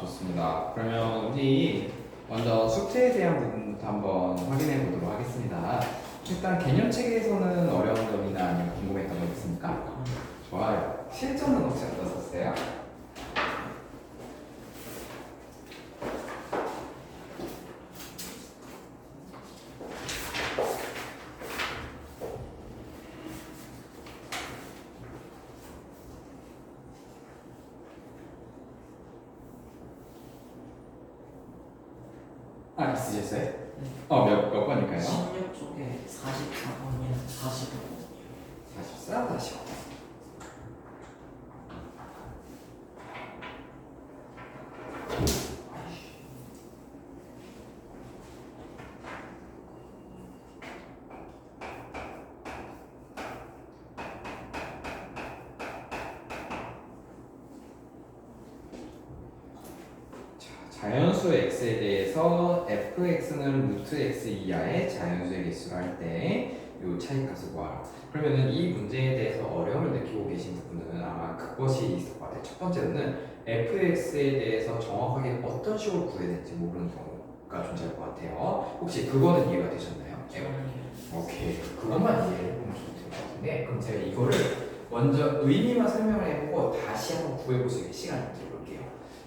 좋습니다. 그러면 우리 먼저 수트에 대한 부분부터 한번 확인해 보도록 하겠습니다. 일단 개념책에서는 어려운 점이나 아니면 궁금했던 거 있습니까? 좋아요. 실전은 혹시 어떠셨어요? 있으셨어요? 몇 번일까요? 16쪽에 44번이랑 45번이요. 44, 45. 자연수 x에 대해서 fx는 루트 x 이하의 자연수의 개수를 할 때 이 차이값을 구하라. 그러면은 이 문제에 대해서 어려움을 느끼고 계신 부분은 아마 그것이 있을 것 같아요. 첫 번째로는 fx에 대해서 정확하게 어떤 식으로 구해야 될지 모르는 경우가 존재할 것 같아요. 혹시 그거는 이해가 되셨나요? 오케이. 그것만 이해해보면 좋을 것 같은데, 그럼 제가 이거를 먼저 의미만 설명을 해보고 다시 한번 구해볼 수 있는 시간을 드려볼게요.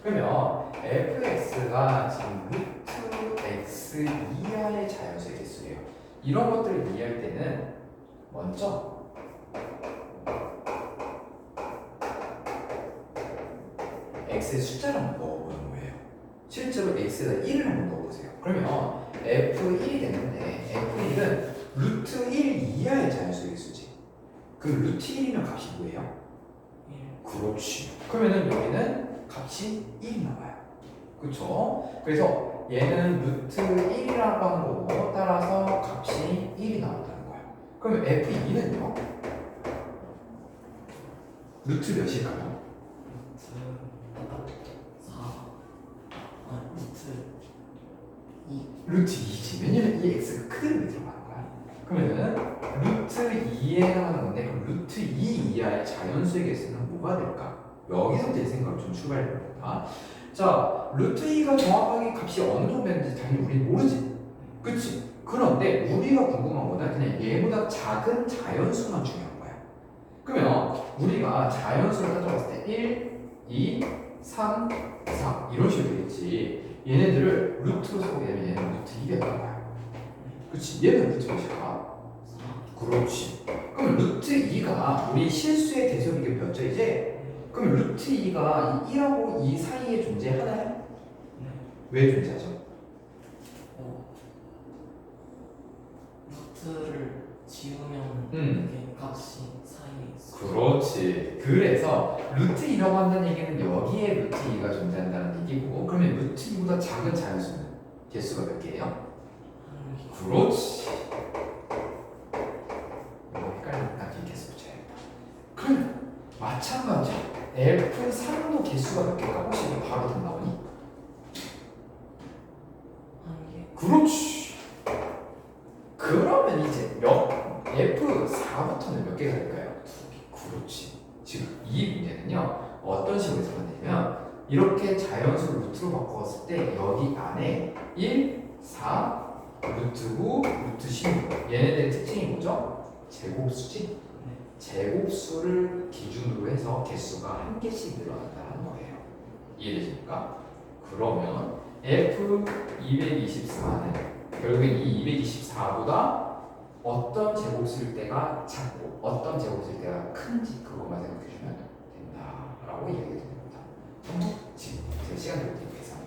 그러면 fx가 지금 루트 x 이하의 자연수의 개수예요. 이런 것들을 이해할 때는 먼저 x의 숫자를 한번 넣어보는 거예요. 실제로 x에다 1을 한번 넣어보세요. 그러면 f1이 되는데 f1은 루트 1 이하의 자연수의 개수지. 그 루트 1이면 값이 뭐예요? 1. 그렇지. 그러면은 여기는 값이 1이 나와요. 그쵸? 그래서 얘는 루트 1이라고 하는 거고 따라서 값이 1이 나온다는 거야. 그러면 f2는요? 루트 몇일까요? 루트 2지. 왜냐면 이 x가 그대로 들어가는 거야. 그러면은 루트 2에 해당하는 건데 그럼 루트 2 이하의 자연수의 개수는 뭐가 될까? 여기서 제 생각을 좀 출발해 봅니다. 자, 루트 2가 정확하게 값이 어느 정도 되는지 당연히 우리는 모르지. 그치? 그런데 우리가 궁금한 거는 그냥 얘보다 작은 자연수만 중요한 거야. 그러면 우리가 자연수를 가져갔을 때 1, 2, 3, 4 이런 식으로 되겠지. 얘네들을 루트로 세우게 되면 얘는 루트 2가 되는 거야. 그치? 얘는 루트 몇일까? 그렇지. 그럼 루트 2가 우리 실수의 대소비가 몇 죠 이제? 그럼 루트 2가 이 1하고 2 사이에 존재하나요? 왜 존재하죠? 루트를 지우면 이게 값이 사이에 있어. 그렇지. 그래서 루트 2라고 한다는 얘기는 여기에 루트 2가 존재한다는 얘기고 그러면 루트 2보다 작은 자연수는 개수가 몇 개예요? 그렇지. 이거 헷갈리니까 뒤에 개수 붙여야겠다. 그러면 마찬가지로 F3도 개수가 몇 개일까? 혹시 바로 더 나오니? 한 개. 그렇지. 그러면 이제 F4부터는 몇 개가 될까요? 2개. 그렇지. 지금 이 문제는요 어떤 식으로 해석하냐면 이렇게 자연수를 루트로 바꿨을 때 여기 안에 1, 4, 루트 9, 루트 16 얘네들의 특징이 뭐죠? 제곱수지? 제곱수를 기준으로 해서 개수가 한 개씩 늘어난다는 거예요. 이해되십니까? 그러면 F224는 결국엔 이 224보다 어떤 제곱수일 때가 작고 어떤 제곱수일 때가 큰지 그것만 생각해 주면 된다라고 이야기가 됩니다. 지금 제가 시간 드릴 테니까 계산.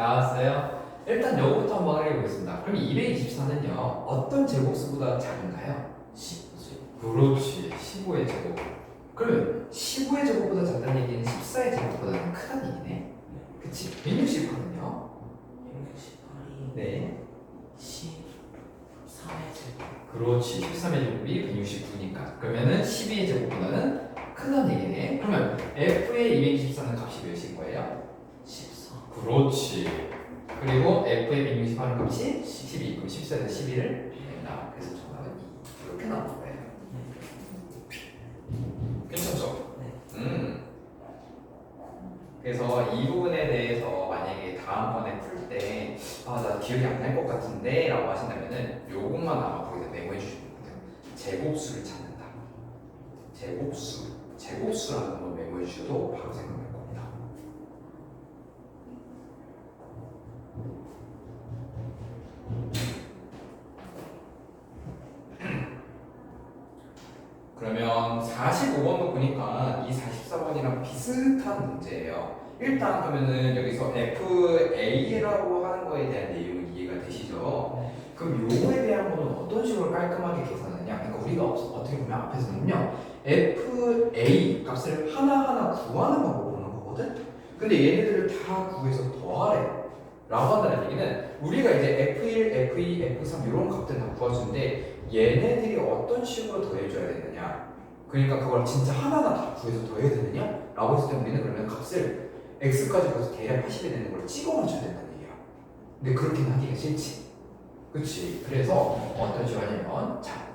나왔어요? 일단 요거부터 한번 확인해보겠습니다. 그럼 224는요 어떤 제곱수보다 작은가요? 10죠. 그렇지 15의 제곱. 그러면 15의 제곱보다 작다는 얘기는 14의 제곱보다는 크다는 얘기네. 그치? 168은요? 168이 네 13의 제곱. 그렇지 13의 제곱이 169니까 그러면은 12의 제곱보다는 크다는 얘기네. 그러면 f의 224는 값이 몇일 거예요? 14. 그렇지. 그리고 f의 168은 값이 12. 그럼 14에서 12를 낸다. 그래서 정답은 2. 이렇게 나온 거예요. 괜찮죠? 네. 그래서 이 부분에 대해서 만약에 다음번에 풀 때 나 기억이 안 날 것 같은데 라고 하신다면은 요것만 아마 거기서 메모해 주시면 돼요. 제곱수를 찾는다. 제곱수라는 걸 메모해 주셔도 바로 생각날 겁니다. 그러면 45번도 보니까 이 44번이랑 비슷한 문제예요. 일단 그러면은 여기서 FA라고 하는 거에 대한 내용은 이해가 되시죠? 그럼 요거에 대한 거는 어떤 식으로 깔끔하게 계산하냐? 그러니까 우리가 어떻게 보면 앞에서는요 FA 값을 하나하나 구하는 방법을 보는 거거든? 근데 얘네들을 다 구해서 더하래 라고 한다는 얘기는 우리가 이제 F1, F2, F3 이런 값들 다 구해주는데 얘네들이 어떤 식으로 더해줘야 되느냐? 그러니까 그걸 진짜 하나하나 다 구해서 더해야 되느냐? 라고 했을 때 우리는 그러면 값을 x까지 구해서 대략 80이 되는 걸 찍어 맞춰야 된다는 얘기야. 근데 그렇게는 하기가 싫지. 그치? 그래서 어떤 식으로 하냐면 자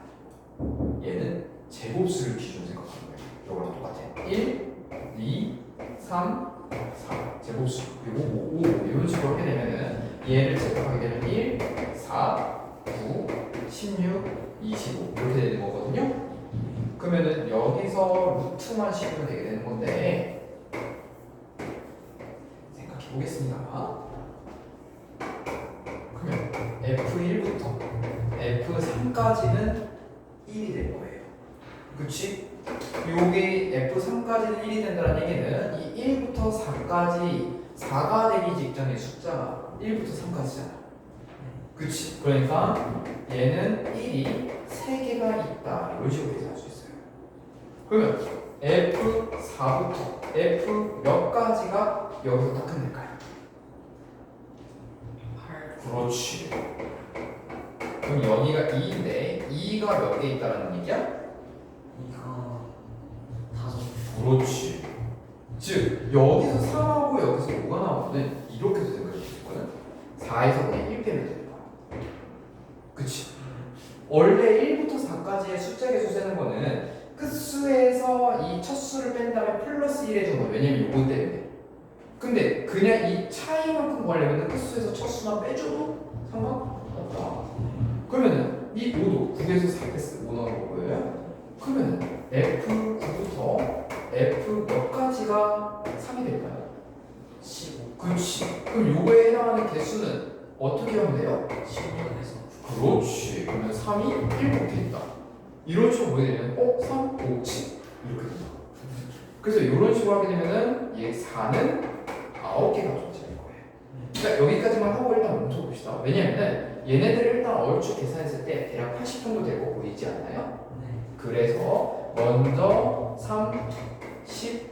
얘는 제곱수를 기준으로 생각하는 거예요. 이거랑 똑같아. 1, 2, 3, 4 제곱수 그리고 5 이런 식으로 하게 되면은 얘를 제곱하게 되면 1, 4, 9, 16, 25 이렇게 되는 거거든요. 그러면은 여기서 루트만 씌우면 되게 되는 건데 생각해 보겠습니다. 그러면 F1부터 F3까지는 1이 될 거예요. 그치? 요게 F3까지는 1이 된다는 얘기는 이 1부터 4까지 4가 되기 직전의 숫자가 1부터 3까지잖아. 그치? 그러니까 얘는 1이 3개가 있다. 이런 식으로 계산할 수 있어요. 그러면 F4부터 F 몇 가지가 여기서 딱 끝낼까요? 8. 그렇지. 그럼 여기가 2인데 2가 몇 개 있다라는 얘기야? 이거 5. 그렇지. 즉 여기서 3하고 여기서 5가 나오면 이렇게도 생각할 수 있거든. 4에서 그냥 1 빼면 되는 거야. 그치? 원래 1부터 4까지의 숫자 개수 세는 거는 끝수에서 이 첫 수를 뺀 다음에 플러스 1 해준 거야. 왜냐면 요거 때문에. 근데 그냥 이 차이만큼 구하려면 끝수에서 첫 수만 빼줘도 상관없다. 그러면은 이 5도 9에서 4 뺐을 5 나올 거예요. 그러면 F9부터 F 몇 가지가 3이 될까요? 15. 그렇지. 그럼 요거에 해당하는 개수는 어떻게 하면 돼요? 15에서 그렇지. 그러면 3이 7개 있다. 이런 식으로 보게 되면 3, 5, 7 이렇게 된다. 그래서 이런 식으로 하게 되면은 얘 4는 9개가 존재할 거예요. 그러니까 여기까지만 하고 일단 멈춰봅시다. 왜냐면은 얘네들을 일단 얼추 계산했을 때 대략 80 정도 될 거 보이지 않나요? 네. 그래서 먼저 3, 10,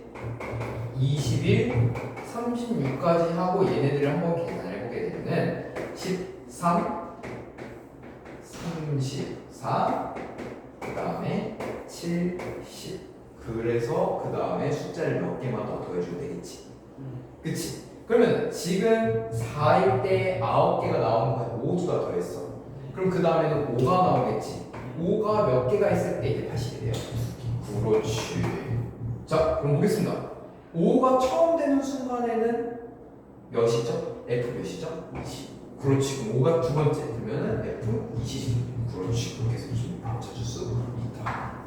21, 36까지 하고 얘네들을 한번 계산해보게 되면은 13, 34, 그 다음에 7, 10 그래서 그 다음에 숫자를 몇 개만 더 더해주면 되겠지. 그치? 그러면 지금 4일 때 9개가 나오는 거야. 모두가 더했어. 그럼 그 다음에는 5가 나오겠지. 5가 몇 개가 있을 때 이제 80이 돼요. 그렇지. 자, 그럼 보겠습니다. 5가 처음 되는 순간에는 몇이죠? F 몇이죠? 20. 그렇지. 그럼 5가 두 번째 되면은 F 20. 그렇지. 그렇게 해서 좀 바로 찾을 수 있다.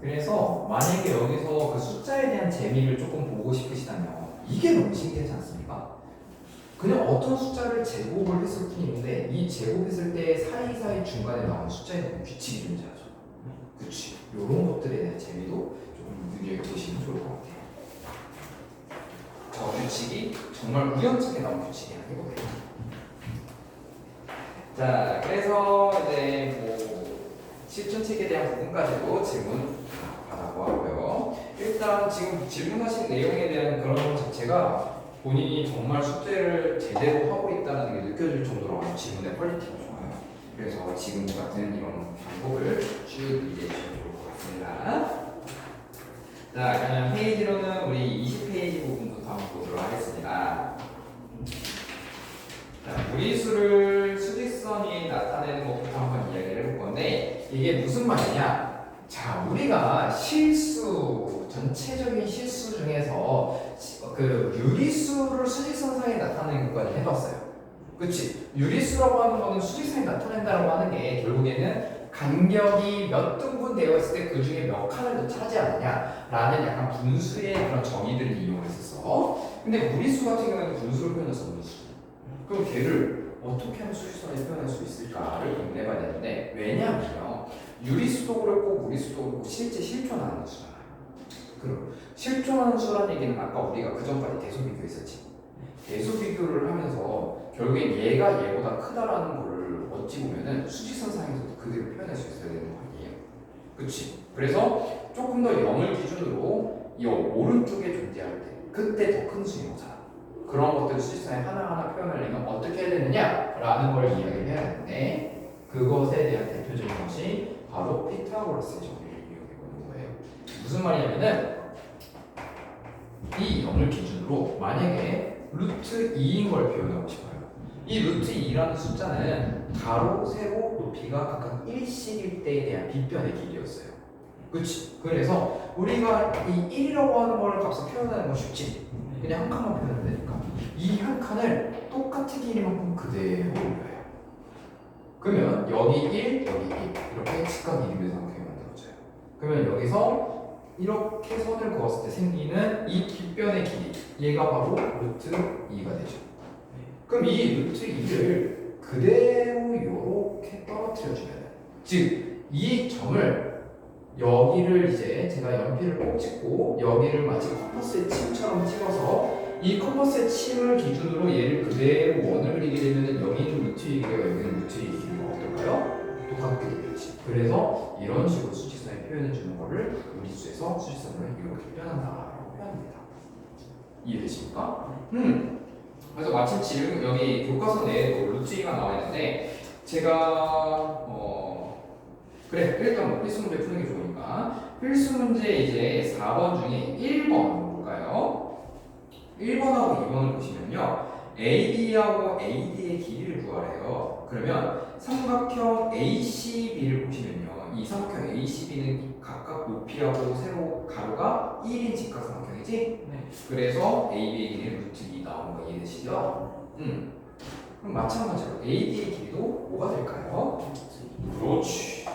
그래서 만약에 여기서 그 숫자에 대한 재미를 조금 보고 싶으시다면 이게 너무 신기하지 않습니까? 그냥 어떤 숫자를 제곱을 했을 뿐인데 이 제곱했을 때 사이사이 중간에 나오는 숫자에 대한 규칙이 존재하죠. 그치. 이런 것들에 대한 재미도 조금 눈여겨보시면 좋을 것 같아요. 저 규칙이 정말 우연찮게 나온 규칙이 아니거든요. 자, 그래서 이제 뭐 실전책에 대한 부분까지도 질문 받아보았고요. 일단 지금 질문하신 내용에 대한 그런 것 자체가 본인이 정말 숙제를 제대로 하고 있다는 게 느껴질 정도로 아주 질문의 퀄리티가 좋아요. 그래서 지금 같은 이런 방법을 쭉 이해해 주시면 좋을 것 같습니다. 자, 그러면 페이지로는 우리 20페이지 부분부터 한번 보도록 하겠습니다. 자, 무리수를 수직선이 나타내는 것부터 한번 이야기를 해볼 건데 이게 무슨 말이냐? 자, 우리가 실수, 전체적인 실수 중에서 그 유리수를 수직선상에 나타내는 것까지 해봤어요. 그치? 유리수라고 하는 거는 수직선이 나타낸다고 하는 게 결국에는 간격이 몇 등분 되어 있을 때 그 중에 몇 칸을 더 차지하느냐라는 약간 분수의 그런 정의들을 이용했었어. 근데 무리수 같은 경우에는 분수를 표현해서 무리수. 그럼 걔를 어떻게 하면 수직선에 표현할 수 있을까를 고민해봐야 되는데 왜냐하면요. 유리수도 그렇고 무리수도 그렇고 실제 실존하는 수잖아요. 그럼 실존하는 수라는 얘기는 아까 우리가 그 전까지 대소 비교했었지. 대소 비교를 하면서 결국엔 얘가 얘보다 크다라는 거를 어찌 보면은 수직선상에서도 그대로 표현할 수 있어야 되는 거 아니에요. 그치? 그래서 조금 더 0을 기준으로 이 오른쪽에 존재할 때 그때 더 큰 수인 거잖아. 그런 것들을 수직선에 하나하나 표현하려면 어떻게 해야 되느냐라는 걸 이야기를 해야 되는데 그것에 대한 대표적인 것이 바로 피타고라스의 정리를 이용해보는 거예요. 무슨 말이냐면은 이 0을 기준으로 만약에 루트 2인 걸 표현하고 싶어요. 이 루트 2라는 숫자는 가로, 세로, 높이가 각각 1씩일 때에 대한 빗변의 길이였어요. 그치? 그래서 우리가 이 1이라고 하는 걸 값을 표현하는 건 쉽지. 그냥 한 칸만 표현하면 되니까 이 한 칸을 똑같은 길이만큼 그대로 올려요. 그러면 여기 1, 여기 1 이렇게 직각 이름을 생각하게 만들어져요. 그러면 여기서 이렇게 선을 그었을 때 생기는 이 빗변의 길이 얘가 바로 루트 2가 되죠. 그럼 이 루트 2를 그대로 이렇게 떨어뜨려주면 즉 이 점을 여기를 이제 제가 연필을 꼭 찍고 여기를 마치 컴퍼스의 침처럼 찍어서 이 컴퍼스의 침을 기준으로 얘를 그대로 원을 그리게 되면 여기 있는 루트의 길이가 여기 있는 루트의 길이가 어떨까요? 똑같게 되겠지. 그래서 이런 식으로 수직선에 표현해 주는 거를 무리수에서 수직선을 이렇게 표현한다라고 표현합니다. 이해되십니까? 그래서 마침 지금 여기 교과서 내에도 루트 2가 나와 있는데 제가 그래 일단 뭐 필수 문제 푸는 게 좋으니까 필수 문제 이제 4번 중에 1번 볼까요? 1번하고 2번을 보시면요 AB하고 AD의 길이를 구하래요. 그러면 삼각형 ACB를 보시면요 이 삼각형 ACB는 각각 높이하고 세로 가로가 1인 직각삼각형이지? 네. 그래서 AB의 길이는 루트 2 나오는 거 이해되시죠? 그럼 마찬가지로 AD의 길이도 뭐가 될까요? 그렇지.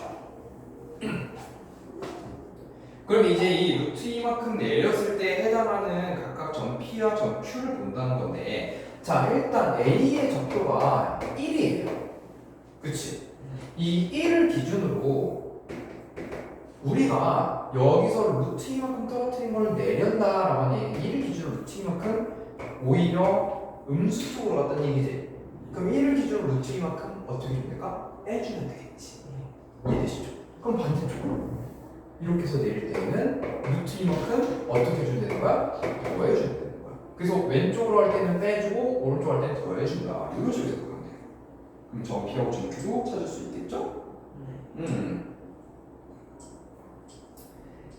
그럼 이제 이 루트 2만큼 내렸을 때 해당하는 각각 점 P와 점 Q를 본다는 건데 자 일단 A의 적도가 1이에요. 그치? 이 1을 기준으로 우리가 여기서 루트 2만큼 떨어뜨린 걸 내렸다라고 하니 1을 기준으로 루트 2만큼 오히려 음수 쪽으로 갔다는 얘기지. 그럼 1을 기준으로 루트 2만큼 어떻게 해주면 될까? 빼주면 되겠지. 이해되시죠? 그럼 반대쪽으로 이렇게 해서 내릴 때는 루트 2만큼 어떻게 해주면 되는 거야? 더해주면 되는 거야. 그래서 왼쪽으로 할 때는 빼주고 오른쪽으로 할 때는 더해준다. 이런 식으로 생각하면 돼요. 그럼 점 P하고 점 Q도 찾을 수 있겠죠?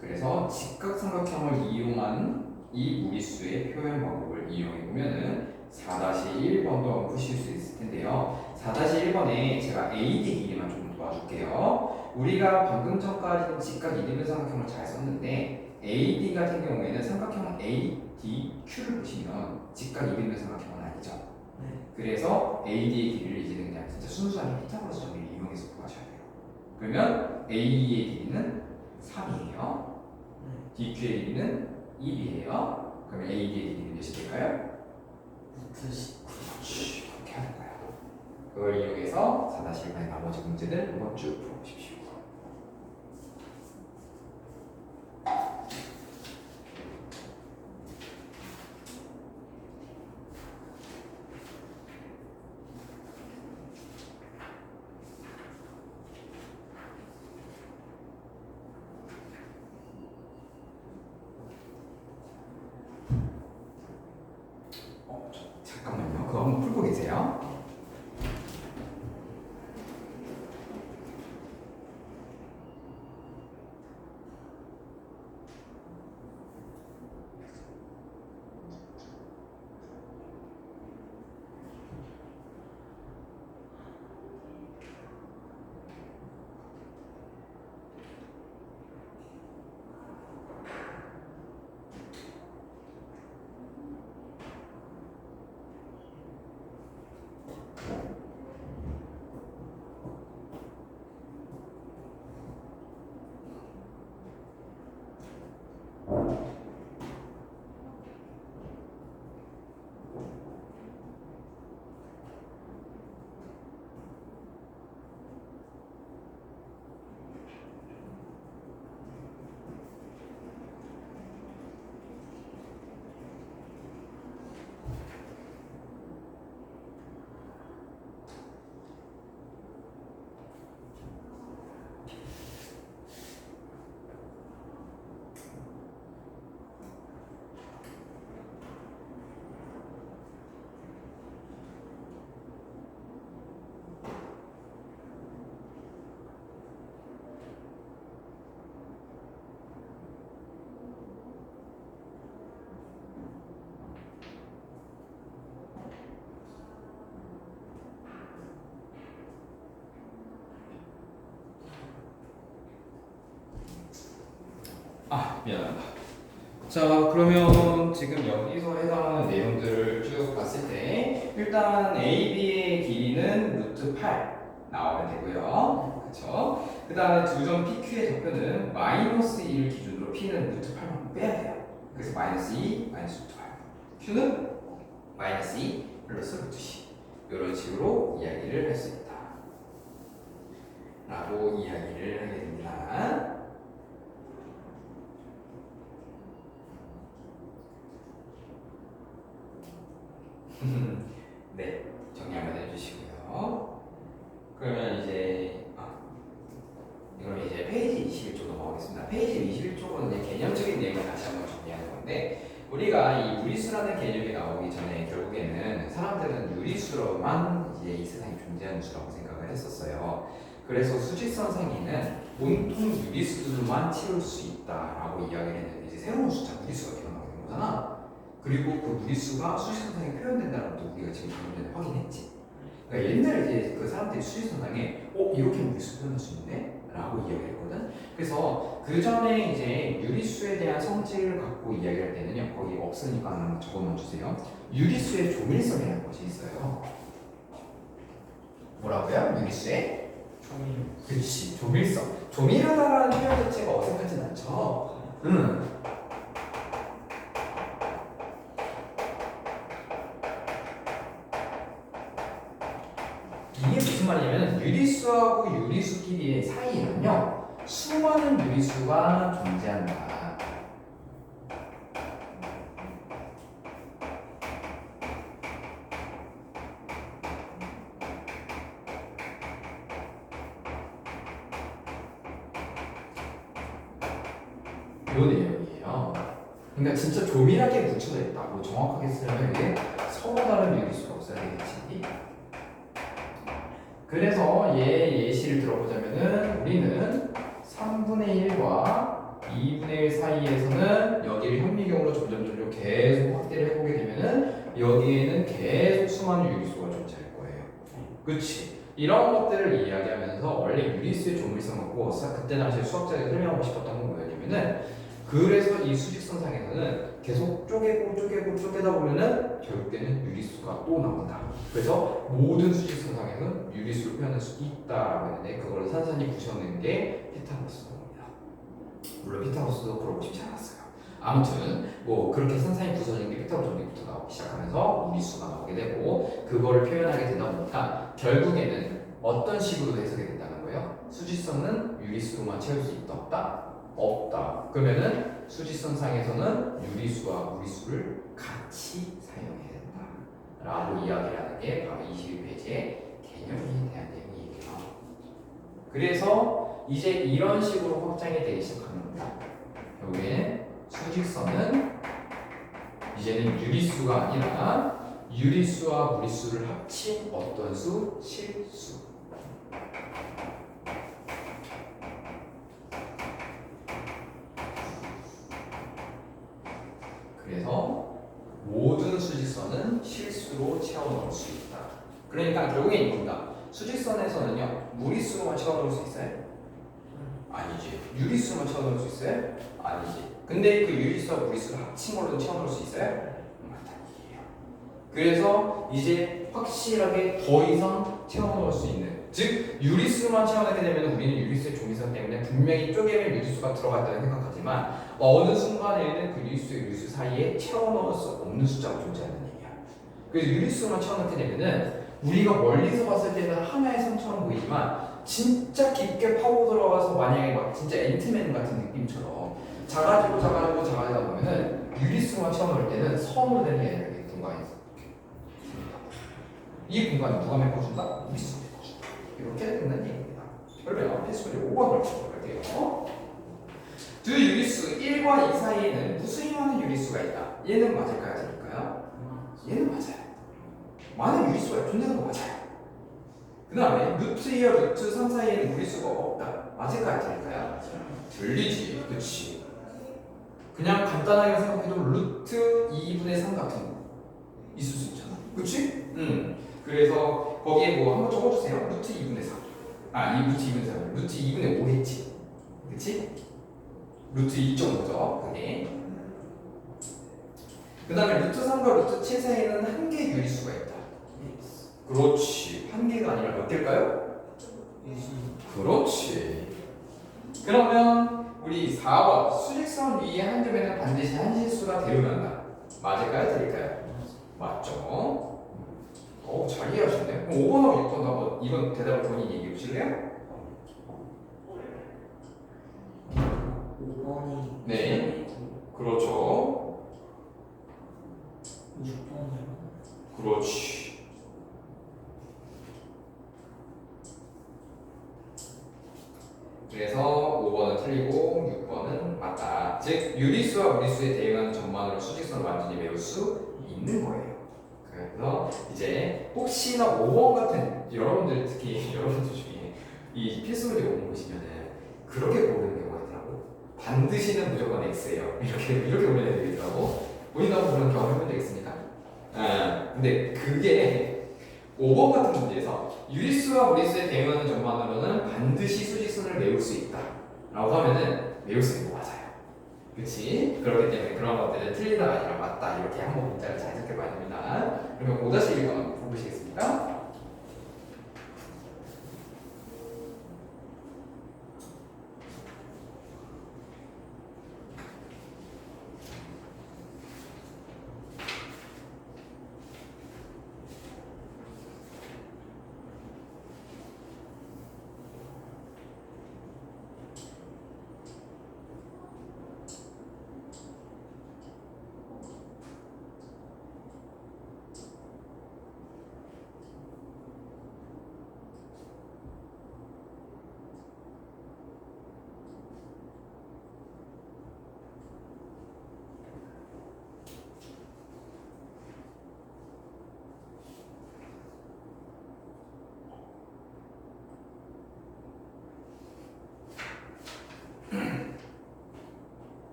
그래서 직각삼각형을 이용한 이 무리수의 표현 방법을 이용해 보면은 4-1번도 한번 푸실 수 있을 텐데요. 4-1번에 제가 AD 길이만 좀 도와줄게요. 우리가 방금 전까지는 직각 이등변삼각형을 잘 썼는데 AD 같은 경우에는 삼각형 ADQ를 보시면 직각 이등변삼각형은 아니죠. 그래서 AD의 길이를 이제 그냥 진짜 순수한 피타고라스 정리를 이용해서 구하셔야 돼요. 그러면 AE의 길이는 3이에요. DQ의 길이는 1이에요. 그러면 AD의 길이는 몇이 될까요? 루트 19. 그걸 이용해서 4-1번의 나머지 문제들 한번 쭉 풀어보십시오. 잠깐만요. 그거 한번 풀고 계세요. 미안하다. 자, 그러면 지금 여기서 해당하는 내용들을 쭉 봤을 때 일단 AB의 길이는 루트 8 나오면 되고요. 그렇죠? 그 다음에 두 점 PQ의 좌표는 마이너스 1 기준으로 P는 루트 8만 빼야 돼요. 그래서 마이너스 2, 마이너스 루트 8. Q는 마이너스 2 플러스 루트 10. 이런 식으로 이야기를 할 수 있다. 라고 이야기를 하게 됩니다. 네, 정리 한번 해주시고요. 그러면 이제 이거는 이제 페이지 21쪽 넘어가겠습니다. 페이지 21쪽은 이제 개념적인 내용을 다시 한번 정리하는 건데, 우리가 이 무리수라는 개념이 나오기 전에 결국에는 사람들은 유리수로만 이제 이 세상에 존재하는 수라고 생각을 했었어요. 그래서 수직선 상위는 온통 유리수들만 채울 수 있다라고 이야기를 했는데, 이제 새로운 숫자 무리수가 태어나게 된 거잖아. 그리고 그 무리수가 수직선상에 표현된다는 것도 우리가 지금 방금 전에 확인했지. 그러니까 옛날에 이제 그 사람들이 수직선상에 이렇게 무리수 표현할 수 있네? 라고 이야기를 했거든. 그래서 그 전에 이제 유리수에 대한 성질을 갖고 이야기를 할 때는요, 거기 없으니까 하나 적어놓어 주세요. 유리수의 조밀성이라는 것이 있어요. 뭐라고요? 유리수의? 조밀. 그렇지, 조밀성. 조밀하다라는 표현 자체가 어색하진 않죠. 이게 무슨 말이냐면 유리수하고 유리수끼리의 사이에는요 수많은 유리수가 존재한다. 요 내용이에요. 그러니까 진짜 조밀하게 묻혀져 있다고 정확하게 쓰려면 이게 서로 다른 유리수가 없어야 되겠지. 그래서 얘 예시를 들어보자면은 우리는 3분의 1과 2분의 1 사이에서는 여기를 현미경으로 점점 계속 확대를 해보게 되면은 여기에는 계속 수많은 유리수가 존재할 거예요. 그치? 이런 것들을 이야기하면서 원래 유리수의 조밀성 갖고 그때 당시에 수학자들이 설명하고 싶었던 건 뭐였냐면은, 그래서 이 수직선상에서는 계속 쪼개다 보면은 결국에는 유리수가 또 나온다. 그래서 모든 수직선상에는 유리수를 표현할 수 있다라고 했는데, 그걸 산산히 부셔낸 게 피타고라스인 겁니다. 물론 피타고라스도 그러고 싶지 않았어요. 아무튼 뭐 그렇게 선상이 부서진 게 피타고 정리부터 나오기 시작하면서 무리수가 나오게 되고 그거를 표현하게 되다 보니까 결국에는 어떤 식으로 해석이 된다는 거예요? 수직선은 유리수로만 채울 수 있다 없다? 없다. 그러면은 수직선 상에서는 유리수와 무리수를 같이 사용해야 된다 라고 이야기를 하는 게 바로 21페이지의 개념에 대한 내용이에요. 그래서 이제 이런 식으로 확장이 되기 시작하는 겁니다. 결국엔 수직선은 이제는 유리수가 아니라 유리수와 무리수를 합친 어떤 수? 실수. 그래서 모든 수직선은 실수로 채워 넣을 수 있다. 그러니까 결국엔 이겁니다. 수직선에서는요 무리수로만 채워 넣을 수 있어요? 아니지. 유리수로만 채워 넣을 수 있어요? 아니지. 근데 그 유리수와 무리수를 합친 걸로 채워 넣을 수 있어요? 맞다는 얘기예요. 그래서 이제 확실하게 더 이상 채워 넣을 수 있는, 즉 유리수만 채워 넣게 되면 우리는 유리수의 종이선 때문에 분명히 쪼개면 유리수가 들어갔다고 생각하지만 어느 순간에는 그 유리수 사이에 채워 넣을 수 없는 숫자가 존재하는 얘기야. 그래서 유리수만 채워 넣게 되면은 우리가 멀리서 봤을 때는 하나의 선처럼 보이지만 진짜 깊게 파고 들어가서 만약에 막 진짜 앤트맨 같은 느낌처럼 작아지다 보면은 유리수만 채워 넣을 때는 섬으로 되는 얘네들이 공간이 있어. 이 공간을 누가 메꿔준다? 유리수가 메꿔준다. 이렇게 된다는 얘기입니다. 그러면 필수 문제 5번을 볼게요. 두 유리수 1과 2 사이에는 무수히많은 유리수가 있다. 얘는 맞을까요? 틀릴까요? 얘는 맞아요. 많은 유리수가 존재하는 거 맞아요. 그 다음에 루트 2와 루트 3 사이에는 무리수가 없다. 맞을까요? 틀릴까요? 들리지. 그치. 그냥 간단하게 생각해도 루트 2분의 3 같은 거 있을 수 있잖아. 그치? 그래서 거기에 뭐 한번 적어주세요. 루트 2분의 3. 이 루트 2분의 3. 루트 2분의 5겠지. 그치? 루트 2.5죠. 그게. 그 다음에 루트 3과 루트 7 사이에는 한 개의 유리수가 있다. 그렇지. 한 개가 아니라 몇 개일까요? 그렇지. 그러면 우리 4번 수직선 위에 한 점에는 반드시 한 실수가 대응한다. 맞을까요? 틀릴까요? 맞죠. 잘 이해하시네. 그럼 5번하고 6번 한번 이건 대답을 본인이 얘기해 보실래요? 5번이 네. 그렇죠. 6번이요. 그렇지. 그래서 5번은 틀리고 6번은 맞다. 즉 유리수와 무리수에 대응하는 전만으로 수직선을 완전히 외울 수 있는 거예요. 그래서 이제 혹시나 5번 같은 여러분들 특히 여러분들 중에 이 필수 문제 5번 보시면은 그렇게 고르는 경우가 있더라고. 반드시는 무조건 X예요. 이렇게 보는 애들이 있더라고. 본인도 한번 그런 경험 해본 적 있습니까? 근데 그게 5번 같은 문제에서 유리수와 무리수에 대응하는 점만으로는 반드시 수직선을 외울 수 있다 라고 하면은 외울 수 있는 거 맞아요. 그치? 그렇기 때문에 그런 것들은 틀리다가 아니라 맞다 이렇게 한번 문자를 잘 해석해 봐야 됩니다. 그러면 5-1번 한번 보시겠습니까?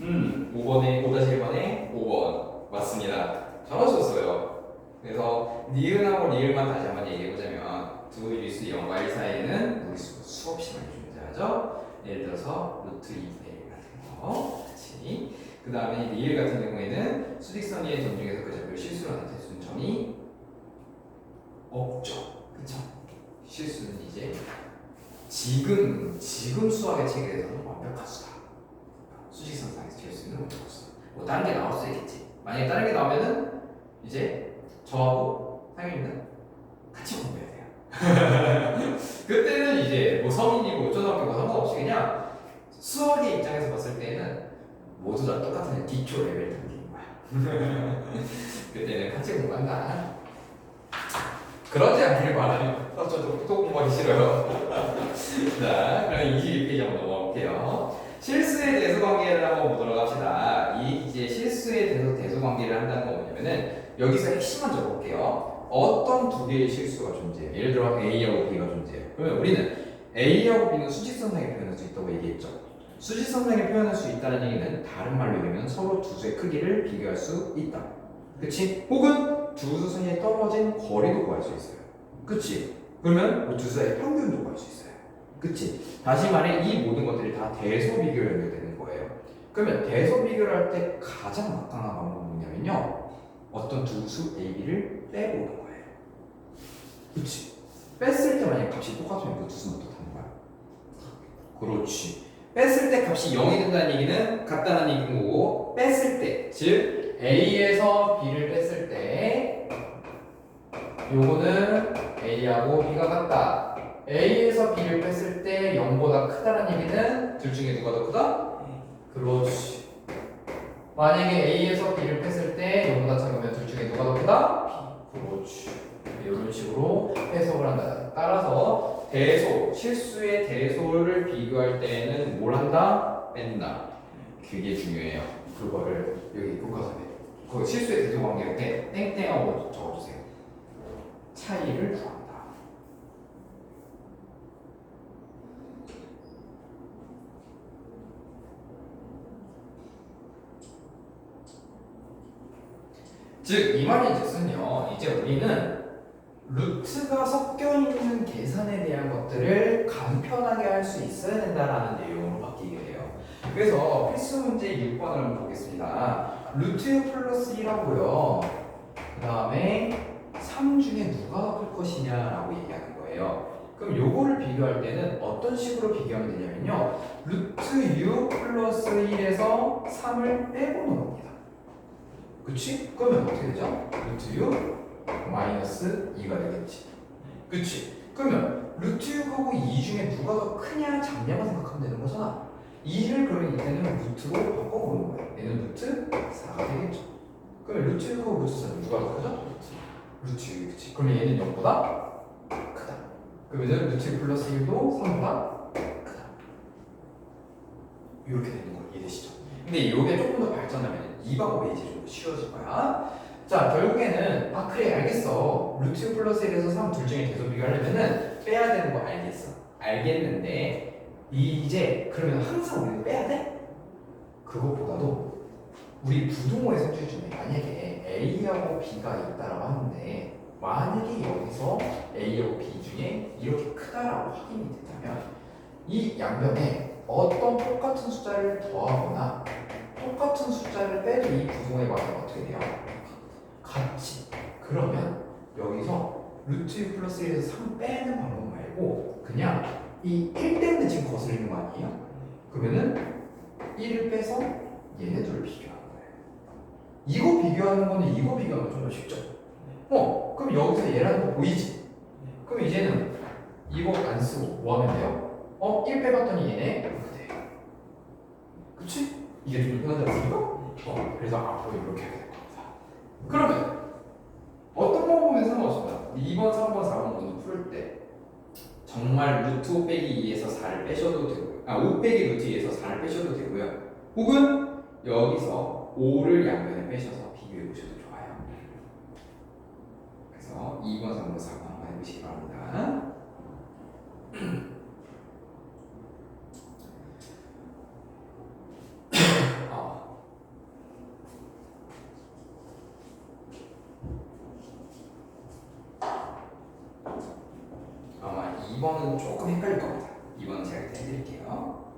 음. 5-1번에 5번 맞습니다. 잘하셨어요. 그래서 니은하고 리을만 다시 한번 얘기해보자면 두 유리수 0과 1 사이에는 무리수가 수없이 많이 존재하죠. 예를 들어서 루트 2분의 1 같은 거 같이. 그 다음에 리을 같은 경우에는 수직선 위의 점 중에서 그 좌표를 실수로 나타내는 점이 없죠. 그쵸? 실수는 이제 지금 수학 수학의 체계에서는 완벽한 수다. 수직선상에서 지을 수 있는 완벽한 수다. 뭐 다른 게 나올 수 있겠지. 만약에 다른 게 나오면은 이제 저하고 상현이는 같이 공부해야 돼요. 그때는 이제 뭐 성인이고 초등학교고 상관없이 그냥 수학의 입장에서 봤을 때는 모두 다 똑같은 기초 레벨 단계인 거야. 그때는 같이 공부한다. 그러지 않기를 바라요. 저도 또 공부하기 싫어요. 자, 그럼 22페이지 한번 넘어갈게요. 실수의 대소관계를 한번 보도록 합시다. 이 이제 실수의 대소관계를 한다는 건 뭐냐면은 여기서 핵심만 적어볼게요. 어떤 두 개의 실수가 존재해요. 예를 들어 A하고 B가 존재해요. 그러면 우리는 A하고 B는 수직선상에 표현할 수 있다고 얘기했죠. 수직선상에 표현할 수 있다는 얘기는 다른 말로 얘기하면 서로 두 수의 크기를 비교할 수 있다. 그치? 혹은 두 수 사이에 떨어진 거리도 구할 수 있어요. 그치? 그러면 두 수의 평균도 구할 수 있어요. 그치? 다시 말해 이 모든 것들이 다 대소 비교로 연결되는 거예요. 그러면 대소 비교를 할 때 가장 막강한 방법은 뭐냐면요. 어떤 두 수 A, B를 빼보는 거예요. 그치? 뺐을 때 만약 값이 똑같으면 그 두 수는 어떻다는 거야? 그렇지. 뺐을 때 값이 0이 된다는 얘기는 같다는 얘기인 거고, 뺐을 때, 즉 A에서 B를 뺐을 때 요거는 A하고 B가 같다. A에서 B를 뺐을 때 0보다 크다는 얘기는 둘 중에 누가 더 크다? 그렇지. 만약에 A에서 B를 뺐을 때 0보다 작으면 둘 중에 누가 더 크다? 그렇지. 이런 식으로 해석을 한다. 따라서 대소, 실수의 대소를 비교할 때는 뭘 한다? 뺀다. 그게 중요해요. 그거를 여기 교과서에 그 실수의 대소 관계할 때 땡땡하고 적어주세요. 차이를 구한다. 즉 이 말인즉슨요. 이제 우리는 루트가 섞여 있는 계산에 대한 것들을 간편하게 할 수 있어야 된다라는 내용으로 바뀌게 돼요. 그래서 필수 문제 6번을 한번 보겠습니다. 루트 플러스 1하고요. 그 다음에 3 중에 누가 클 것이냐라고 얘기하는 거예요. 그럼 요거를 비교할 때는 어떤 식으로 비교하면 되냐면요. 루트 6 플러스 1에서 3을 빼보는 겁니다. 그치? 그러면 어떻게 되죠? 루트 6 마이너스 2가 되겠지. 그치? 그러면 루트 6하고 2 중에 누가 더 크냐 작냐만 생각하면 되는 거잖아. 2를 그러면 이때는 루트로 바꿔보는 거예요. 얘는 루트 4가 되겠죠. 그러면 루트 6하고 루트 4는 누가 더 크죠? 루트 6이 그치. 그러면 얘는 0보다 크다. 그러면 루트 6 플러스 1도 3보다 크다. 이렇게 되는 거 이해되시죠? 근데 이게 조금 더 발전하면 이 방법이 이제 좀 쉬워질 거야. 자, 결국에는 그래 알겠어. 루트 6 플러스 1에서 3 둘 중에 계속 비교하려면은 빼야 되는 거 알겠어. 알겠는데 이제 그러면 항상 우리는 빼야 돼? 그것보다도 우리 부등호의 성질 중에 만약에 A하고 B가 있다라고 하는데 만약에 여기서 A하고 B 중에 이렇게 크다라고 확인이 됐다면 이 양변에 어떤 똑같은 숫자를 더하거나 똑같은 숫자를 빼도 이 부등호의 관계가 어떻게 돼요? 같이. 그러면 여기서 루트 6 플러스 1에서 3 빼는 방법 말고 그냥 이 1 때문에 지금 거슬리는 거 아니에요? 그러면은 1을 빼서 얘네 둘을 비교하는 거예요. 이거 비교하는 거는 이거 비교하는 건 좀 더 쉽죠? 그럼 여기서 얘라는 거 보이지? 그럼 이제는 이거 안 쓰고 뭐 하면 돼요? 1 빼봤더니 얘네 이렇게 돼요. 그치? 이게 좀 편하지 않습니까? 그래서 앞으로 이렇게 해야 될 겁니다. 그러면 어떤 방법이면 상관없습니다. 2번, 3번, 4번 모두 풀 때 정말 루트 5 빼기 2에서 4를 빼셔도 되고요. 5 빼기 루트 2에서 4를 빼셔도 되고요. 혹은 여기서 5를 양변에 빼셔서 비교해 보셔도 좋아요. 그래서 2번, 3번, 4번 한번 해보시기 바랍니다. 아마 2번은 조금 헷갈릴 겁니다. 2번은 제가 일단 해드릴게요.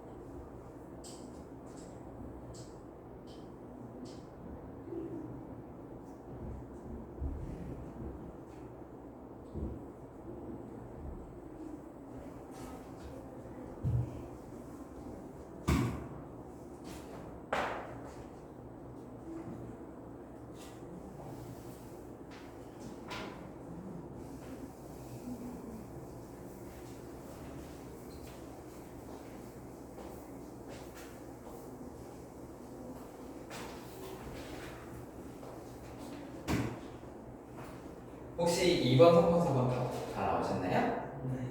혹시 2번, 3번, 4번 다 나오셨나요?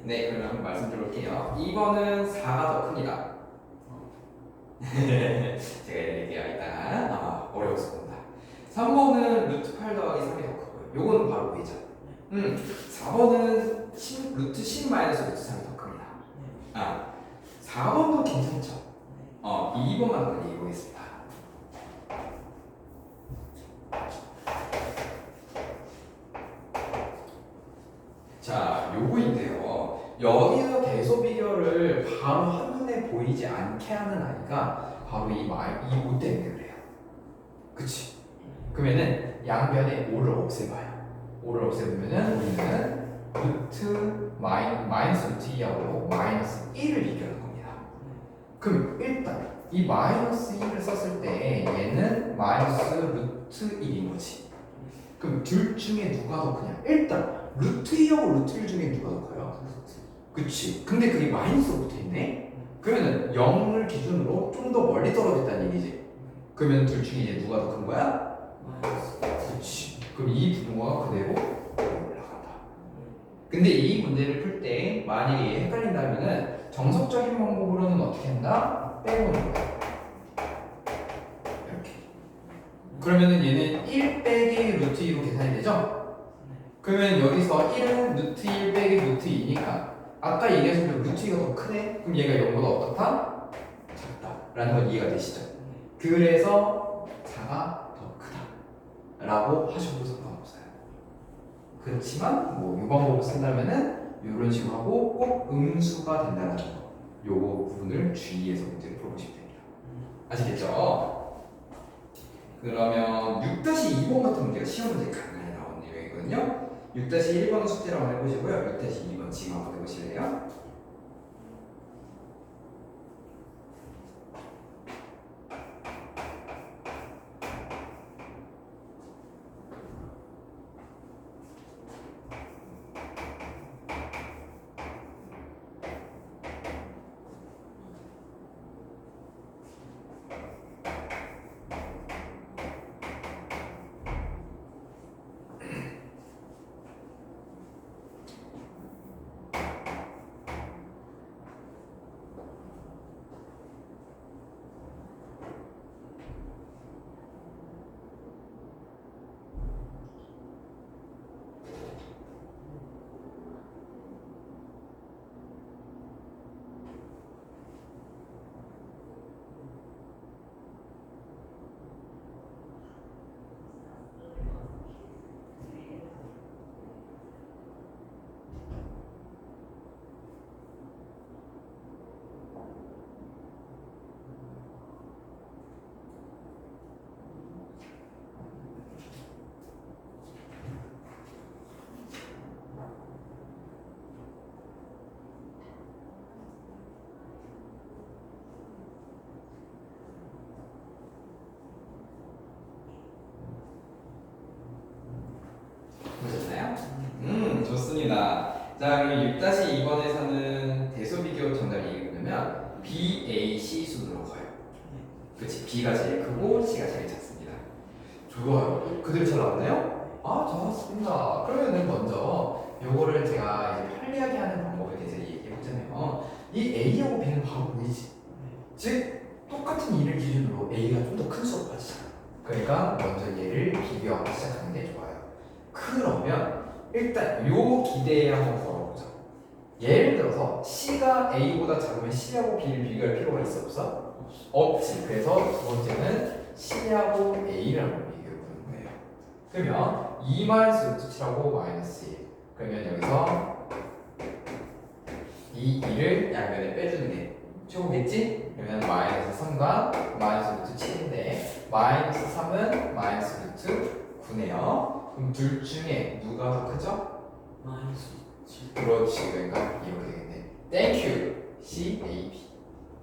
네, 그러면 말씀드릴게요. 2번은 4가 더 큽니다. 제가 얘기할게요. 이따가 어려워서 본다. 3번은 루트 8 더하기 3이 더 크고요. 요거는 바로 보이죠? 4번은 루트 10 마이너스 루트 3이 더 큽니다. 4번도 괜찮죠? 2번만 한번 얘기해 보겠습니다. 자, 요거인데요. 여기서 대소 비결을 바로 한눈에 보이지 않게 하는 아이가 바로 이 오 때문에 그래요. 그치? 그러면은 양변에 5를 없애봐요. 5를 없애보면은 우리는 루트 마이너스 루트 2하고 마이너스 1을 비교하는 겁니다. 그럼 일단 이 마이너스 1을 썼을 때 얘는 마이너스 루트 1인 거지. 그럼 둘 중에 누가 더 크냐? 일단 루트 2하고 루트 1 중에 누가 더 커요? 그치. 근데 그게 마이너스로 붙어있네? 그러면은 0을 기준으로 좀 더 멀리 떨어졌다는 얘기지. 그러면 둘 중에 이제 누가 더 큰 거야? 그치. 그럼 이 분모가 그대로 올라간다. 근데 이 문제를 풀 때 만약에 헷갈린다면은 정석적인 방법으로는 어떻게 한다? 빼보는 거야. 이렇게. 그러면은 얘는 1 빼기 루트 2로 계산이 되죠? 그러면 여기서 1은 루트 1 빼기 루트 2니까 아까 얘기하신 대로 루트 2가 더 크네? 그럼 얘가 0보다 어떻다? 작다 라는 건 이해가 되시죠? 그래서 4가 더 크다 라고 하셔도 상관없어요. 그렇지만 뭐 이 방법을 쓴다면은 이런 식으로 하고 꼭 음수가 된다는 거, 요 부분을 주의해서 문제를 풀어보시면 됩니다. 아시겠죠? 그러면 6-2번 같은 문제가 시험 문제 간간히 나온 내용이거든요. 6-1번은 숙제로 한번 해보시고요. 6-2번 지금 한번 해보실래요? 보셨나요? 좋습니다. 자, 그럼 6-2번에서는 대소비교 정답이 뭐냐면 B, A, C 순으로 가요. 그치? B가 제일 크고 C가 제일 작습니다. 좋아요. 그대로 잘 나왔나요? 아, 좋았습니다. 그러면은 먼저 요거를 제가 이제 편리하게 하는 방법에 대해서 얘기해보자면 이 A하고 B는 바로 보이지? 즉 똑같은 일을 기준으로 A가 좀 더 큰 수로 빠지잖아. 그러니까 먼저 얘를 비교하고 시작하는 게 좋아요. 그러면 일단 요 기대에 한번 걸어보자. 예를 들어서 C가 A보다 작으면 C하고 B를 비교할 필요가 있어 없어? 없지. 그래서 두 번째는 C하고 A를 한번 비교해보는 거예요. 그러면 2 마이너스 루트 7하고 마이너스 1. 그러면 여기서 이 2를 양변에 빼주는 게 최고겠지? 그러면 마이너스 3과 마이너스 루트 7인데 마이너스 3은 마이너스 루트 9네요. 그럼 둘 중에 누가 더 크죠? 마이너스 7. 그렇지. 그러니까 이렇게 되겠네. Thank you. C, A, B.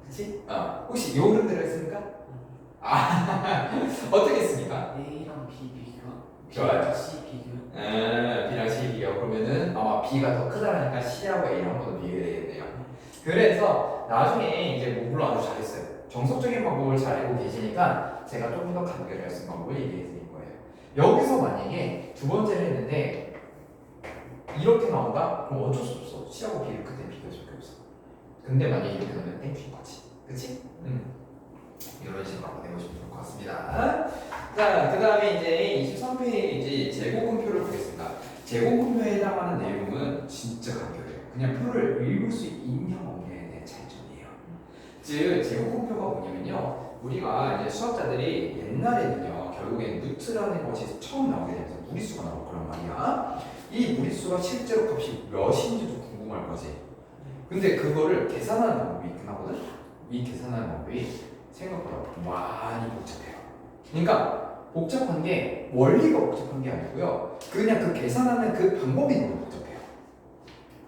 그치? 혹시 요 흐름 들어있습니까? 어떻게 했습니까? A랑 B 비교. 좋아요. C 비교. B랑 C 비교. 그러면은 아마 B가 더 크다라니까 C하고 A랑 한 번 더 비교해야 되겠네요. 그래서 나중에 이제 뭐 물론 아주 잘했어요. 정석적인 방법을 잘 알고 계시니까 제가 조금 더 간결할 수 있는 방법을 얘기해 드릴 거예요. 여기서 만약에 두 번째를 했는데 이렇게 나온다? 그럼 어쩔 수 없어. C하고 B를 그때 비교할 수밖에 없어. 근데 만약에 이렇게 나오면 땡큐인 거지. 그치? 이런 식으로 한번 해보시면 좋을 것 같습니다. 자, 그 다음에 이제 23페이지 제곱근표를 보겠습니다. 제곱근표에 해당하는 내용은 진짜 간결해요. 그냥 표를 읽을 수 있냐 없냐에 대한 차이점이에요. 즉, 제곱근표가 뭐냐면요. 우리가 이제 수학자들이 옛날에는요, 결국엔 루트라는 것이 처음 나오게 되면서 무리수가 나올 거란 말이야. 이 무리수가 실제로 값이 몇인지도 궁금할 거지. 근데 그거를 계산하는 방법이 있긴 하거든? 이 계산하는 방법이 생각보다 많이 복잡해요. 그러니까 복잡한 게 원리가 복잡한 게 아니고요. 그냥 그 계산하는 그 방법이 너무 복잡해요.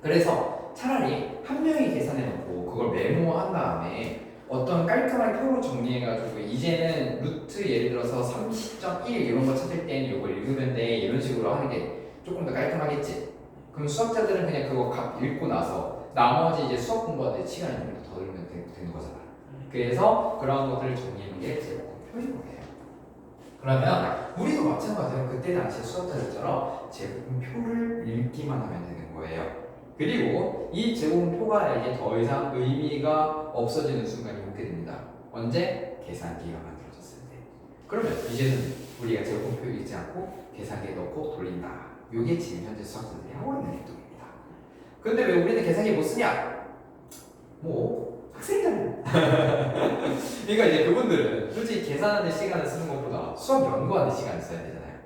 그래서 차라리 한 명이 계산해놓고 그걸 메모한 다음에 어떤 깔끔한 표로 정리해가지고 이제는 루트 예를 들어서 30.1 이런 거 찾을 때는 이걸 읽으면 돼 이런 식으로 하는 게 조금 더 깔끔하겠지. 그럼 수학자들은 그냥 그거 값 읽고 나서 나머지 이제 수학 공부하는데 시간이 좀 더 들면 되는 거잖아. 그래서 그런 것들을 정리하는 게 제곱근표인 거예요. 그러면 우리도 마찬가지로 그때 당시 수학자들처럼 제곱근표를 읽기만 하면 되는 거예요. 그리고 이 제곱표가 이제 더 이상 의미가 없어지는 순간이 오게 됩니다. 언제? 계산기가 만들어졌을 때. 그러면 이제는 우리가 제곱표 읽지 않고 계산기에 넣고 돌린다. 이게 지금 현재 수학자들이 하고 있는 행동입니다. 근데 왜 우리는 계산기 못 쓰냐? 뭐 학생이잖아요. 그러니까 이제 그분들은 솔직히 계산하는 시간을 쓰는 것보다 수학 연구하는 시간을 써야 되잖아요.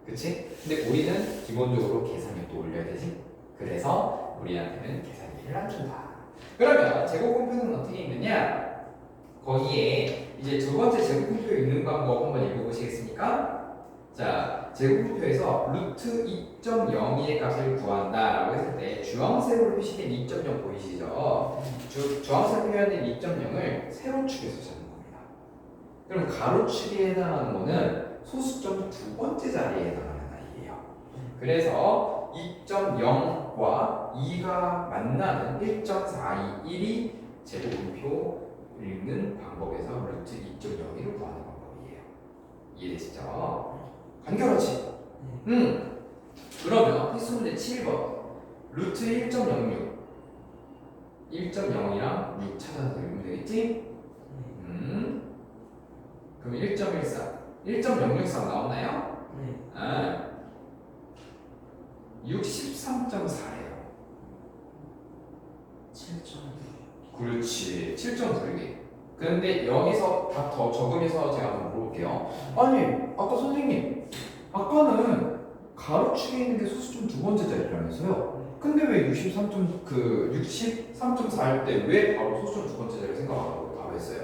그치? 근데 우리는 기본적으로 계산력도 올려야 되지. 그래서 우리한테는 계산기를 안 준다. 그러면 제곱근표는 어떻게 읽느냐? 거기에 이제 두 번째 제곱근표 읽는 방법 한번 읽어보시겠습니까? 자, 제곱근표에서 루트 2.02의 값을 구한다라고 했을 때 주황색으로 표시된 2.0 보이시죠? 주황색 표현된 2.0을 세로축에서 찾는 겁니다. 그럼 가로축에 해당하는 거는 소수점 두 번째 자리에 해당하는 아이예요. 그래서 2.0과 2가 만나는 1.421이 제곱근표 읽는 방법에서 루트 2.01을 구하는 방법이에요. 이해되시죠? 간결하지? 그러면 필수 문제 7번 루트 1.06 1.0이랑 6 찾아서 읽으면 되겠지? 그럼 1.14 1.063 나오나요? 네. 아 63.4예요. 7.9. 그렇지 7.9개. 근데 여기서 다 더 적으면서 제가 한번 물어볼게요. 아니 아까 선생님 아까는 가로축에 있는 게 소수점 두 번째 자리라면서요? 근데 왜 63.4일 때 왜 바로 소수점 두 번째 자리를 생각 안 하고 바로 했어요?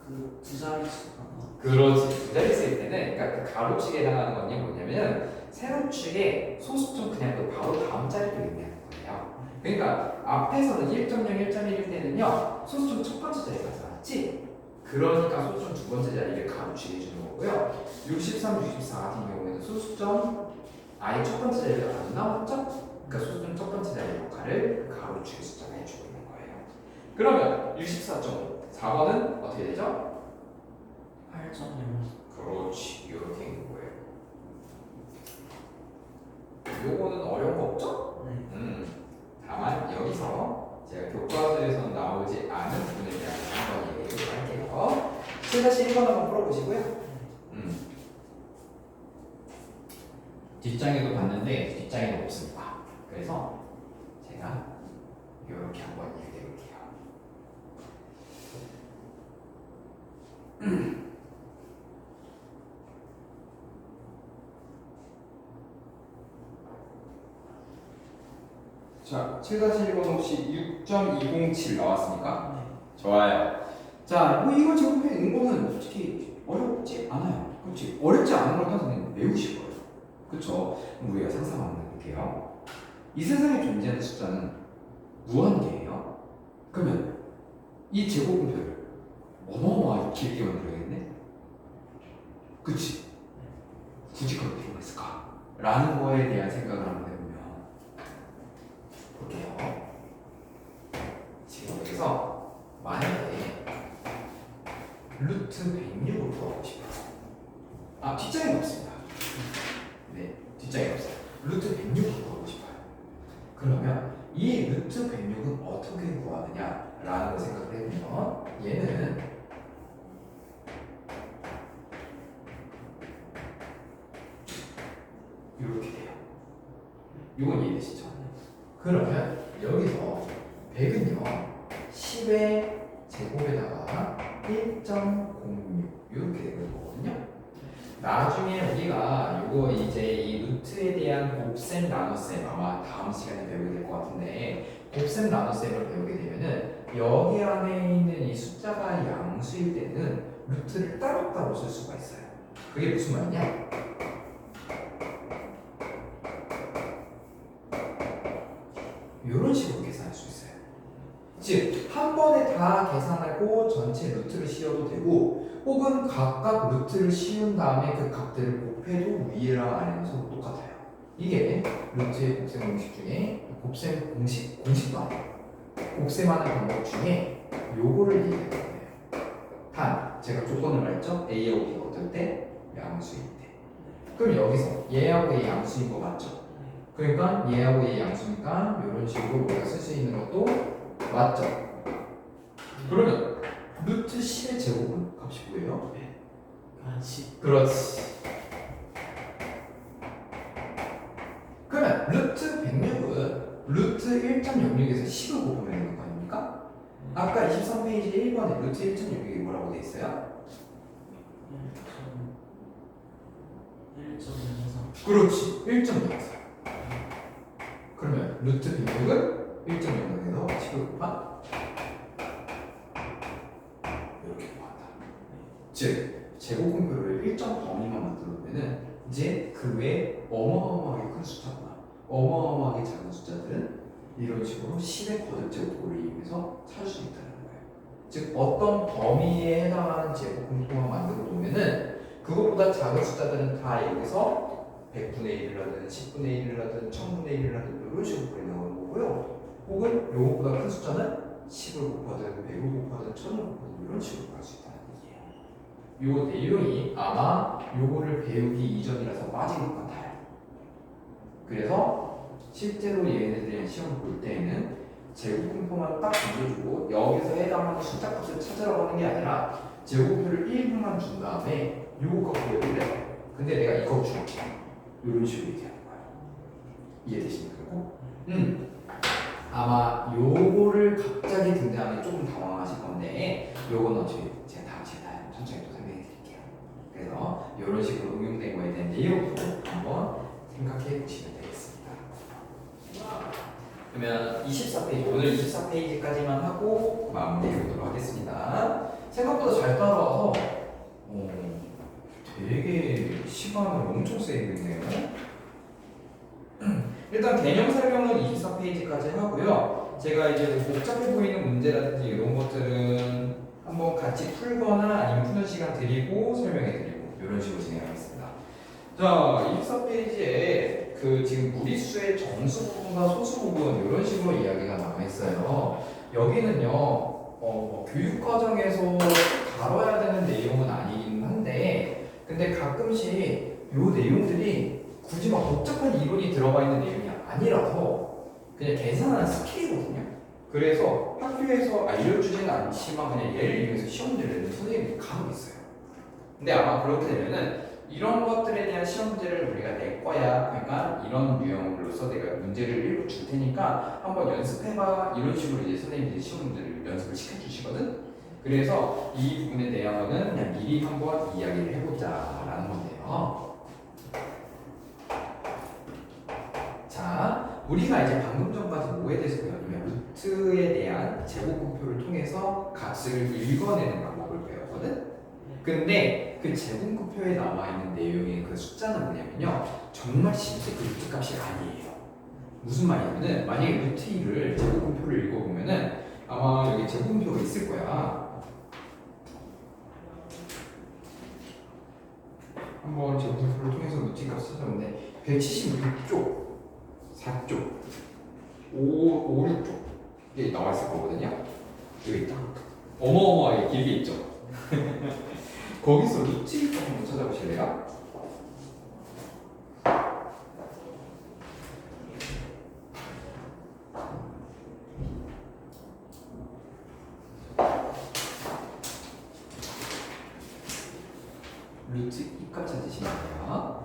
그 두 자릿수가 그렇지. 두 자릿수일 때는 그러니까 그 가로축에 해당하는 건 뭐냐면 세로축에 소수점 그냥 그 바로 다음 자리를 의미하는 거예요. 그러니까 앞에서는 1.0, 1.1일 때는요 소수점 첫 번째 자리가 나왔지. 그러니까 소수점 두 번째 자리를 가로축에 해주는 거고요. 63, 64 같은 경우에는 소수점 아예 첫 번째 자리가 안 나왔죠? 그러니까 소수점 첫 번째 자리 역할을 가로축에 숫자가 해주고 있는 거예요. 그러면 64.5 4번은 어떻게 되죠? 8.0. 그렇지. 이렇게 있는 거예요. 요거는 어려운 거 없죠? 네. 다만 여기서 제가 교과서에서 나오지 않은 부분에 대한 한번 얘기를 할게요. 7-1번 한번 풀어보시고요. 뒷장에도 봤는데 뒷장에도 없습니다. 그래서 제가 이렇게 한번 얘기해 볼게요. 자, 7-1번 혹시 6.207 나왔습니까? 네. 좋아요. 자, 뭐 이거 제곱해 있는 거는 솔직히 어렵지 않아요. 그렇지? 어렵지 않은 걸 선생님 매우 쉬워요. 그렇죠? 우리가 상상 한번 해볼게요. 이 세상에 존재하는 숫자는 무한계예요. 그러면 이 제곱근표를 어마어마하게 길게 만들어야겠네? 그치? 굳이 그럴 필요가 있을까? 라는 거에 대한 생각을 한번 해보면 볼게요. 지금 여기서 만약에 루트 106을 구하고 싶어요. 아, 뒷장이 없습니다. 네, 뒷장이 없어요. 루트 어떻게 구하느냐라는 걸 생각을 해보면 얘는 이렇게 돼요. 이건 이해되시죠? 그러면 여기서 100은요 10의 제곱에다가 1.06 이렇게 되는 거거든요. 나중에 우리가 이거 이제 이 루트에 대한 곱셈 나눗셈 아마 다음 시간에 배우게 될 것 같은데 곱셈 나눗셈을 배우게 되면은 여기 안에 있는 이 숫자가 양수일 때는 루트를 따로따로 쓸 수가 있어요. 그게 무슨 말이냐? 이런 식으로 계산할 수 있어요. 즉, 한 번에 다 계산하고 전체 루트를 씌워도 되고 혹은 각각 루트를 씌운 다음에 그 값들을 곱해도 위에랑 아래랑 서로 똑같아요. 이게 루트의 곱셈 공식 중에 곱셈 공식도 아니에요. 곱셈하는 방법 중에 요거를 얘기하는 거예요. 단, 제가 조건을 말했죠? A하고 B가 어떨 때? 양수일 때. 그럼 여기서 얘하고 얘 양수인 거 맞죠? 그러니까 얘하고 얘 양수니까 이런 식으로 우리가 쓸 수 있는 것도 맞죠? 그러면 루트 10의 제곱은 값이 뭐예요? 10. 그렇지. 그러면 루트 106은 루트 1.06에서 10을 곱하면 되는 거 아닙니까? 아까 23페이지 1번에 루트 1.06이 뭐라고 돼 있어요? 1.04. 그렇지. 1.04. 그러면 루트 106은 1.06에서 10을 곱한 이렇게 곱한다. 즉 제곱공표를 일정 범위만 만들어두면은 이제 그 외에 어마어마하게 큰 숫자구나 어마어마하게 작은 숫자들은 이런 식으로 10의 거듭제곱을 이용해서 찾을 수 있다는 거예요. 즉 어떤 범위에 해당하는 제곱공표만 만들어 놓으면은 그것보다 작은 숫자들은 다 여기서 100분의 1을 하든 10분의 1을 하든 1000분의 1을 하든 이런 식으로 보내는 거고요. 혹은 요거보다 큰 숫자는 10을 곱하든 100을 곱하든 1000을 곱하든 이런 식으로 갈 수 있다는 얘기예요. 요 내용이 아마 요거를 배우기 이전이라서 빠진 것 같아요. 그래서 실제로 얘네들의 시험을 볼 때에는 제곱공표만 딱 던져주고 여기서 해당하는 숫자 값을 찾으러 가는 게 아니라 제곱표를 1분만 준 다음에 요거 값 보여줄래? 근데 내가 이거 줄게. 이런 식으로 얘기하는 거예요. 이해되십니까? 아마 요거를 갑자기 등장하면 조금 당황하실 건데 요건 어차피 제가 다음 시간에 천천히 또 설명해 드릴게요. 그래서 이런 식으로 응용된 거에 대한 내용도 한번 생각해 보시면 되겠습니다. 그러면 24페이지, 오늘 24페이지까지만 하고 마무리해 보도록 하겠습니다. 생각보다 잘 따라와서 되게 시간을 엄청 세게 했네요. 일단 개념 설명은 24페이지까지 하고요. 제가 이제 뭐 복잡해 보이는 문제라든지 이런 것들은 한번 같이 풀거나 아니면 푸는 시간 드리고 설명해 드리고 이런 식으로 진행하겠습니다. 자, 24페이지에 그 지금 무리수의 정수 부분과 소수 부분 이런 식으로 이야기가 나와 있어요. 여기는요. 교육 과정에서 다뤄야 되는 내용은 아니긴 한데 근데 가끔씩 요 내용들이 굳이 막 복잡한 이론이 들어가 있는 내용이 아니라서 그냥 계산하는 스킬이거든요. 그래서 학교에서 알려주지는 않지만 그냥 얘를 이용해서 시험을 내는 선생님들이 간혹 있어요. 근데 아마 그렇게 되면은 이런 것들에 대한 시험 문제를 우리가 낼 거야. 그러니까 이런 유형으로서 내가 문제를 일부 줄 테니까 한번 연습해봐. 이런 식으로 이제 선생님들이 시험 문제를 연습을 시켜주시거든. 그래서 이 부분에 대한 그냥 미리 한번 이야기를 해보자라는 건데요. 자, 우리가 이제 방금 전까지 뭐에 대해서 배웠냐면 루트에 대한 제곱공표를 통해서 값을 읽어내는 방법을 배웠거든. 근데 그 제곱공표에 나와 있는 내용의 그 숫자는 뭐냐면요, 정말 실제 그 루트 값이 아니에요. 무슨 말이냐면은 만약에 루트 2를 제곱공표를 읽어보면은 아마 여기 제곱공표가 있을 거야. 한번 제곱공표를 통해서 루트 값을 찾아보는데 176쪽, 4쪽, 5, 6쪽 이게 나와 있을 거거든요. 여기 있다. 어마어마하게 길게 있죠. 거기서 루트 2쪽 한번 찾아보실래요? 보시면 돼요.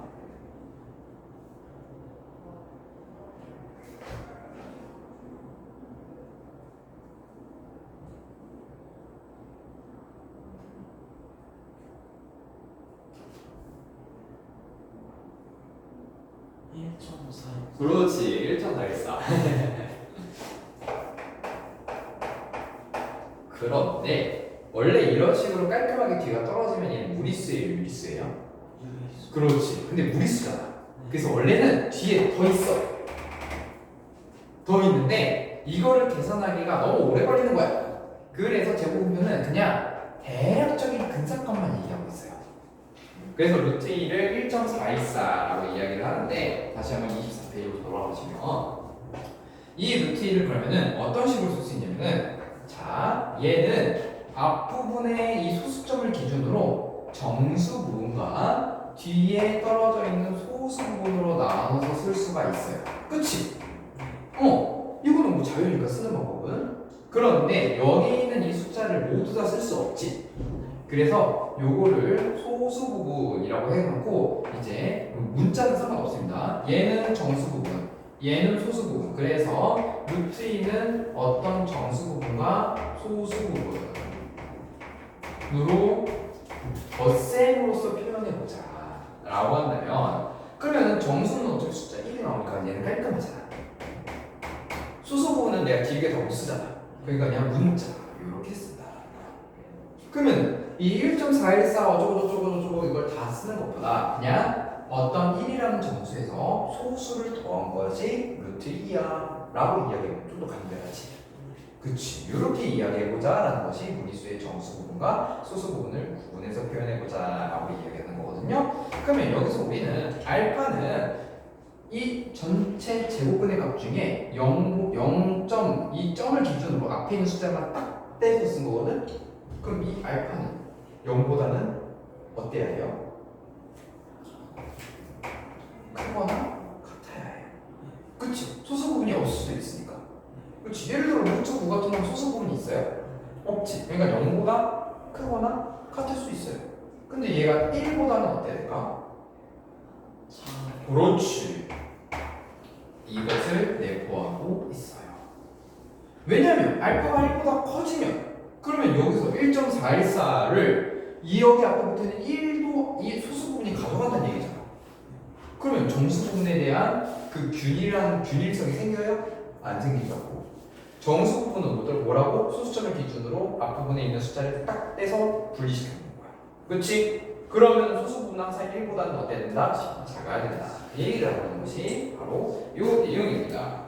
그렇지. 1.414. 그런데 원래 이런 식으로 깔끔하게 뒤가 떨어지면 얘는 무리수예요, 유리수예요? 그렇지. 근데 무리수잖아. 그래서 원래는 뒤에 더 있어. 더 있는데 이거를 계산하기가 너무 오래 걸리는 거야. 그래서 제곱분표는 그냥 대략적인 근사값만 얘기하고 있어요. 그래서 루트 2를 1.414라고 이야기를 하는데 다시 한번 24페이지로 돌아가시면 이 루트 2를 그러면은 어떤 식으로 쓸 수 있냐면은 자 얘는 앞부분의 이 소수점을 기준으로 정수 부분과 뒤에 떨어져 있는 소수 부분으로 나눠서 쓸 수가 있어요. 그치? 이거는 뭐 자유니까 쓰는 방법은. 그런데 여기 있는 이 숫자를 모두 다 쓸 수 없지. 그래서 요거를 소수 부분이라고 해놓고 이제 문자는 상관없습니다. 얘는 정수 부분, 얘는 소수 부분. 그래서 루트 2는 어떤 정수 부분과 소수 부분으로 덧셈으로써 표현해보자 라고 한다면 그러면 정수는 어차피 숫자 1이 나오니까 얘는 깔끔하잖아. 소수 부분은 내가 길게 더 못 쓰잖아. 그러니까 그냥 문자 이렇게 쓴다. 그러면 이 1.414 어쩌고저쩌고 이걸 다 쓰는 것보다 그냥 어떤 1이라는 정수에서 소수를 더한 것이 루트 2야 라고 이야기하면 좀 더 간단하지. 그치, 이렇게 이야기해보자 라는 것이 무리수의 정수 부분과 소수 부분을 구분해서 표현해보자 라고 이야기하는 거거든요. 그러면 여기서 우리는 알파는 이 전체 제곱근의 값 중에 0.2점을 기준으로 앞에 있는 숫자만 딱 떼서 쓴 거거든? 그럼 이 알파는 0보다는 어때야 해요? 크거나 같아야 해요. 그치? 소수 부분이 없을 수도 있으니까. 그치? 예를 들어 루트 9 같은 경우 소수 부분이 있어요? 없지. 그러니까 0보다 크거나 같을 수 있어요. 근데 얘가 1보다는 어때야 될까? 그렇지. 이것을 내포하고 있어요. 왜냐면 알파가 1보다 커지면 그러면 여기서 1.414를 2여기 앞에 붙어있는 1도 이 소수 부분이 가져간다는 얘기잖아. 그러면 정수 부분에 대한 그 균일성이 생겨요? 안 생긴다고. 정수 부분은 뭐라고? 소수점을 기준으로 앞부분에 있는 숫자를 딱 떼서 분리시키는 거야. 그렇지? 그러면 소수 부분은 항상 1보다는 어때야 된다? 작아야 된다. 이 얘기를 하는 것이 바로 이 내용입니다.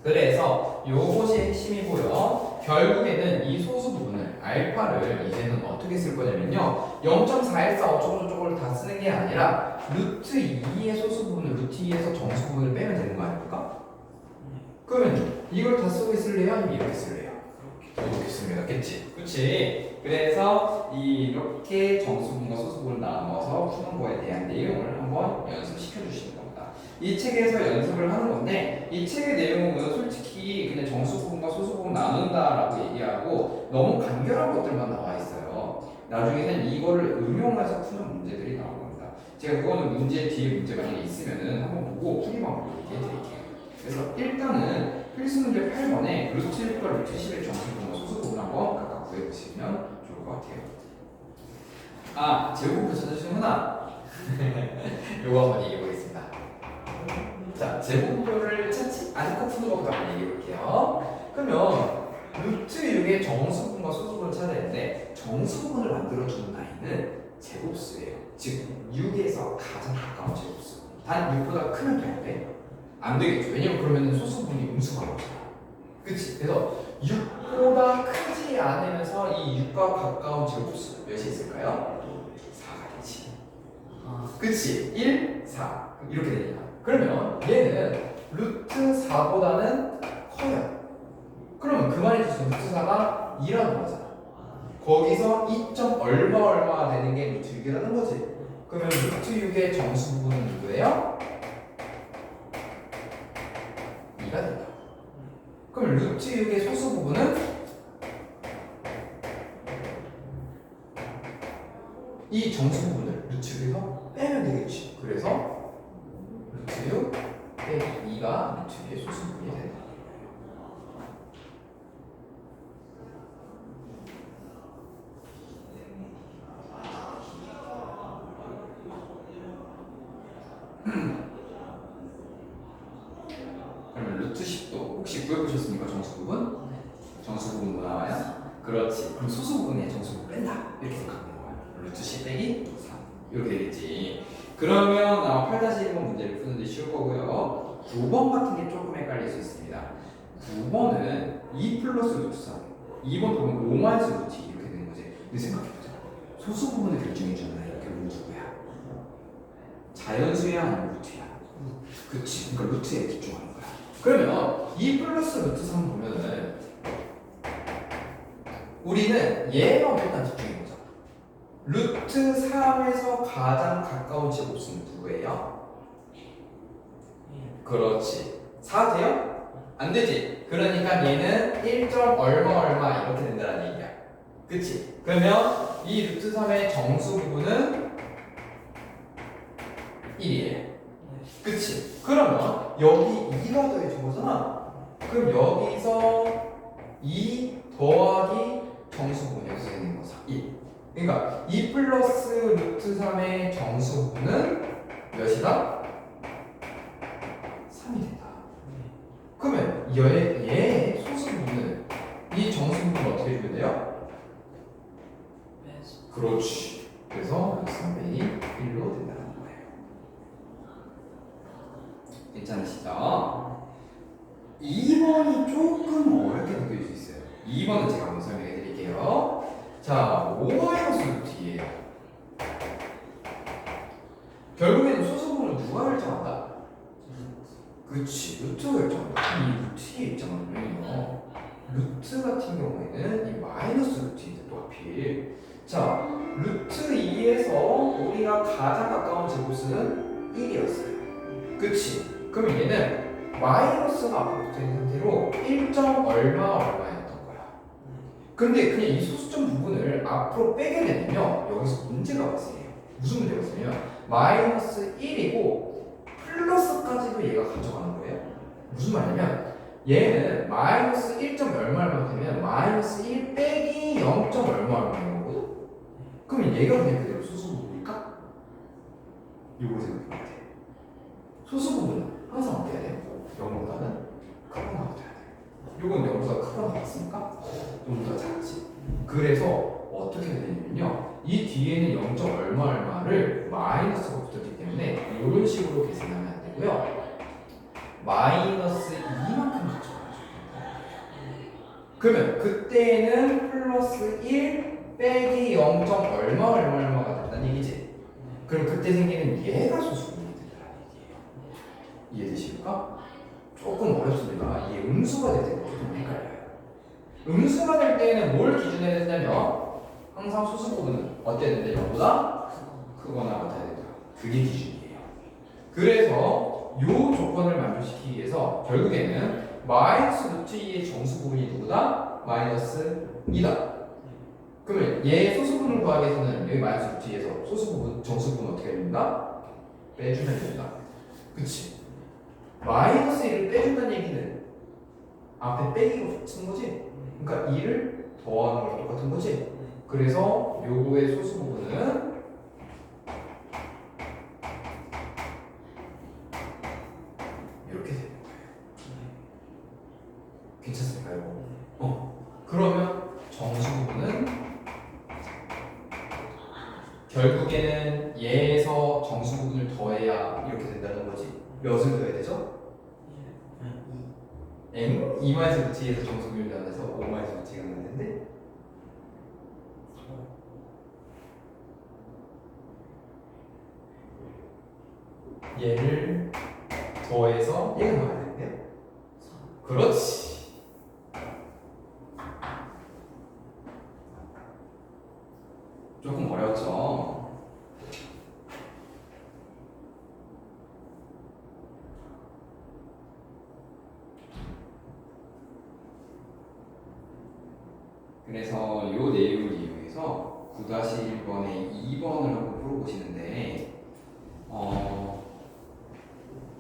그래서 요것이 핵심이고요. 결국에는 이 소수 부분을 알파를 이제는 어떻게 쓸 거냐면요. 0.414 어쩌고저쩌고를 다 쓰는 게 아니라 루트 2의 소수 부분을 루트 2에서 정수 부분을 빼면 되는 거 아닙니까? 그러면 이걸 다 쓰고 있을래요? 아니면 이렇게 쓸래요? 이렇게 쓰는 게 낫겠지. 그치? 그래서 이렇게 정수 부분과 소수 부분을 나눠서 푸는 거에 대한 내용을 한번 연습시켜 주시는 겁니다. 이 책에서 연습을 하는 건데 이 책의 내용은 솔직히 그냥 정수 부분과 소수 부분 나눈다라고 얘기하고 너무 간결한 것들만 나와 있어요. 나중에는 이거를 응용해서 푸는 문제들이 나올 겁니다. 제가 그거는 문제 뒤에 문제 만약에 있으면은 한번 보고 풀이 방법을 얘기해 드릴게요. 그래서 일단은 필수 문제 8번에 루트 1과 루트 10의 정수 부분과 소수 부분 한번 각각 구해보시면 좋을 것 같아요. 아, 제곱부터 찾으시는구나. 요거 한번 얘기해 보겠습니다. 자, 제곱표를 아직껏 푸는 것부터 한번 얘기해 볼게요. 그러면 루트 6의 정수 부분과 소수 부분을 찾아야 되는데 정수 부분을 만들어주는 라인은 제곱수예요. 즉 6에서 가장 가까운 제곱수. 단 6보다 크면 되는데 안 되겠죠. 왜냐면 그러면 소수 부분이 음수가 나오잖아. 그치? 그래서 6보다 크지 않으면서 이 6과 가까운 제곱수 몇이 있을까요? 4가 되지. 그치? 1, 4 이렇게 되니까. 그러면 얘는 루트 4보다는 커요. 그러면 그 말이 무슨 루트 4가 2라는 거잖아. 거기서 2점 얼마 되는 게 루트 6이라는 거지. 그러면 루트 6의 정수 부분은 누구예요? 2가 된다. 그럼 루트 6의 소수 부분은 이 정수 부분을 루트에서 빼면 되겠지. 그래서 루트 6 빼기 2가 루트의 소수분이 된다. 그러면 루트 10도 혹시 구해보셨습니까? 정수부분? 정수부분 뭐 나와요? 그렇지. 그럼 소수부분의 정수부분 뺀다. 이렇게 생각하는 거야. 루트 10 빼기 3 이렇게 되겠지. 그러면 아마 8-1번 문제를 푸는데 쉬울 거고요. 9번 같은 게 조금 헷갈릴 수 있습니다. 9번은 2 플러스 루트 3 2번 보면 5 마이너스 루트 2 이렇게 되는 거지. 근데 생각해보자. 소수부분을 결정해주잖아. 이렇게 누구야? 자연수야 아니면 루트야? 그치. 그러니까 루트에 집중하는 거야. 그러면 2 플러스 루트 3 보면은 우리는 얘만 일단 집중해보자. 루트 3에서 가장 가까운 제곱수는 누구예요? 그렇지. 4 돼요? 안 되지. 그러니까 얘는 1. 얼마 이렇게 된다는 얘기야. 그치? 그러면 이 루트 3의 정수 부분은 1이에요. 그치? 그러면 여기 2가 더해진 거잖아. 그럼 여기서 2 더하기 정수 부분 여기서 있는 거죠. 1. 그러니까 2 플러스 루트 3의 정수 부분은 몇이다? 3이 된다. 그러면 얘의 소수 부분은 이 정수 부분을 어떻게 해주면 돼요? 그렇지. 그래서 3분의 1로 된다는 거예요. 괜찮으시죠? 2번이 조금 어렵게 느껴질 수 있어요. 2번은 제가 한번 설명해 드릴게요. 자, 5 마이너스 루트예요. 결국에는 소수분을 누가 결정한다? 그치, 루트가 결정한다. 이 루트의 입장은요. 루트 같은 경우에는 이 마이너스 루트인데 또 하필. 자, 루트 2에서 우리가 가장 가까운 제곱수는 1이었어요. 그치? 그럼 얘는 마이너스가 앞으로 붙어있는 상태로 1. 얼마였던 거야. 근데 그냥 이 소수점 부분을 앞으로 빼게 되면요. 여기서 문제가 발생해요. 무슨 문제가 발생해요? 마이너스 1이고 플러스까지도 얘가 가져가는 거예요. 무슨 말이냐면 얘는 마이너스 1. 얼마 되면 마이너스 1 빼기 0. 얼마인 거거든? 그럼 얘가 그냥 그대로 소수 부분일까? 요거 생각해야 돼. 소수 부분은 항상 어떻게 해야 돼요? 0보다는 크거나 같아야 돼. 요건 0보다 크거나 같습니까? 0보다 작지. 그래서 어떻게 되냐면요. 이 뒤에는 0. 얼마를 마이너스가 붙었기 때문에 이런 식으로 계산하면 안 되고요. 마이너스 2만큼 가져가야죠. 그러면 그때는 플러스 1 빼기 0. 얼마가 된다는 얘기지. 그럼 그때 생기는 얘가 소수분이 된다는 얘기예요. 이해되십니까? 조금 어렵습니다. 이게 음수가 될 때는 조금 헷갈려요. 음수가 될 때는 뭘 기준으로 된다면 항상 소수 부분은 어때야 된다? 0보다 크거나 같아야 된다. 그게 기준이에요. 그래서 이 조건을 만족시키기 위해서 결국에는 마이너스 루트 2의 정수 부분이 누구다? 마이너스 2다. 그러면 얘 소수 부분을 구하기 위해서는 여기 마이너스 루트 2에서 소수 부분, 정수 부분 어떻게 해야 된다? 빼주면 된다. 그치? 마이너스 1을 빼준다는 얘기는 앞에 빼기가 붙은 거지? 그러니까 2를 더하는 거랑 똑같은 거지? 그래서 요거의 소수 부분은 이렇게 되는 거예요. 괜찮습니까, 이거? 그러면 정수 부분은 결국에는 얘에서 정수 부분을 더해야 이렇게 된다는 거지. 몇을 더해야 되죠? 2 마이너스 루트에서 정수 부분을 더해서 5 마이너스 루트가 나는데 얘를 더해서 얘가 나와야 되는데요? 그렇지. 조금 어렵죠? 그래서 이 내용을 이용해서 9-1번에 2번을 한번 풀어보시는데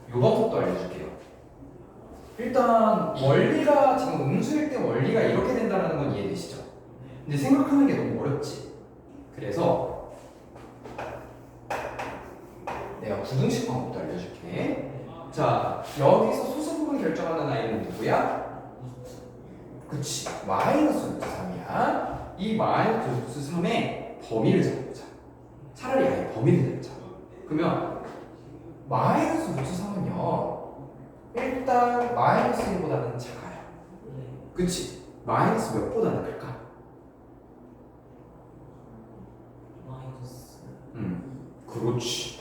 요 방법도 알려줄게요. 일단 원리가 지금 음수일 때 원리가 이렇게 된다는 건 이해되시죠? 근데 생각하는 게 너무 어렵지. 그래서 내가 부등식 방법도 알려줄게. 자, 여기서 소수 부분 결정하는 아이는 누구야? 그치, 마이너스 루트 3이야. 이 마이너스 루트 3의 범위를 잡아보자. 차라리 아예 범위를 잡자. 그러면 마이너스 루트 3은요 일단 마이너스 1보다는 작아요. 그치? 마이너스 몇보다는 클까? 마이너스. 그렇지.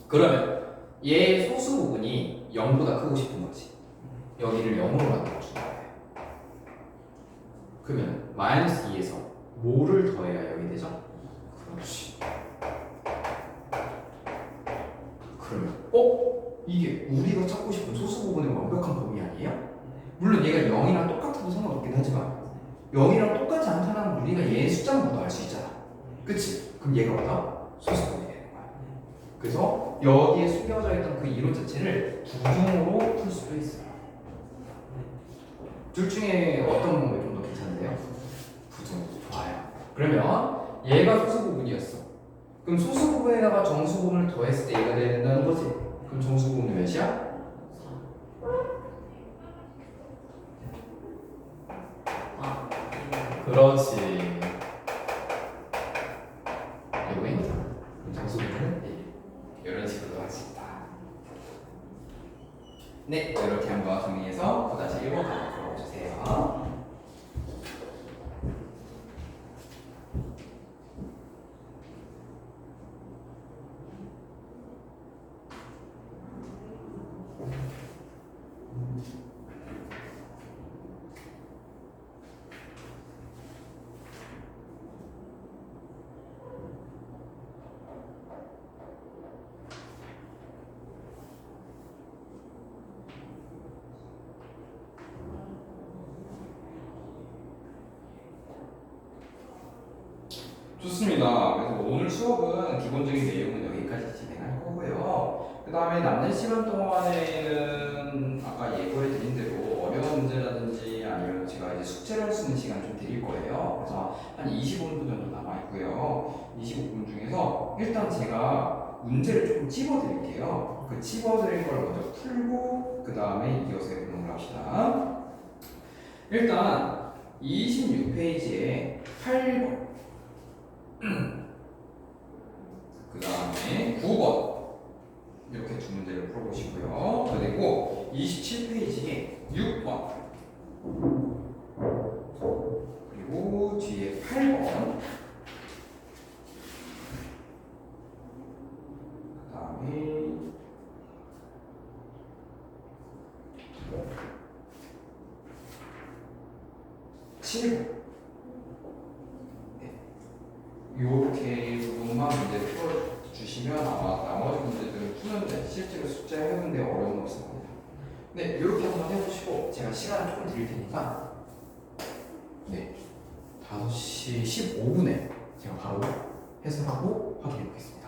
그러면 얘 소수 부분이 0보다 크고 싶은 거지. 여기를 0으로 만들어주는 거예요. 그러면 마이너스 2에서 뭐를 더해야 0이 되죠? 그렇지. 그러면 이게 우리가 찾고 싶은 소수 부분의 완벽한 범위 아니에요? 물론 얘가 0이랑 똑같아도 상관없긴 하지만 0이랑 똑같지 않다는 우리가 얘의 숫자만 봐도 알 수 있잖아. 그치? 그럼 얘가 뭐다? 소수 부분이 되는 거야. 그래서 여기에 숨겨져 있던 그 이론 자체를 부등으로 풀 수도 있어요. 둘 중에 어떤 방법이 좀 더 괜찮은데요? 부등. 좋아요. 그러면 얘가 소수 부분이었어. 그럼 소수 부분에다가 정수 부분을 더했을 때 얘가 된다는 거지. 그럼 정수 부분은 몇이야? 3. 그렇지. 이거인. 그럼 정수 부분은 1. 이런 식으로 할 수 있다. 네, 이렇게 한번 정리해서 또다시 1번 한번 풀어주세요. 좋습니다. 그래서 오늘 수업은 기본적인 내용은 여기까지 진행할 거고요. 그 다음에 남는 시간 동안에는 아까 예고해 드린 대로 어려운 문제라든지 아니면 제가 이제 숙제를 할 수 있는 시간 좀 드릴 거예요. 그래서 한 25분 정도 남아 있고요. 25분 중에서 일단 제가 문제를 조금 찝어 드릴게요. 그 찝어 드린 걸 먼저 풀고 그 다음에 이어서 해보는 걸 합시다. 일단 26페이지에 8번 그 다음에 9번 이렇게 두 문제를 풀어보시고요. 그리고 27페이지에 6번 그리고 뒤에 8번 그 다음에 7번 이렇게 부분만 문제 풀어주시면 아마 나머지 문제들은 푸는데 실제로 숙제 해보는데 어려움은 없을 겁니다. 네, 이렇게 한번 해보시고 제가 시간을 조금 드릴 테니까 네, 5시 15분에 제가 바로 해설하고 확인해 보겠습니다.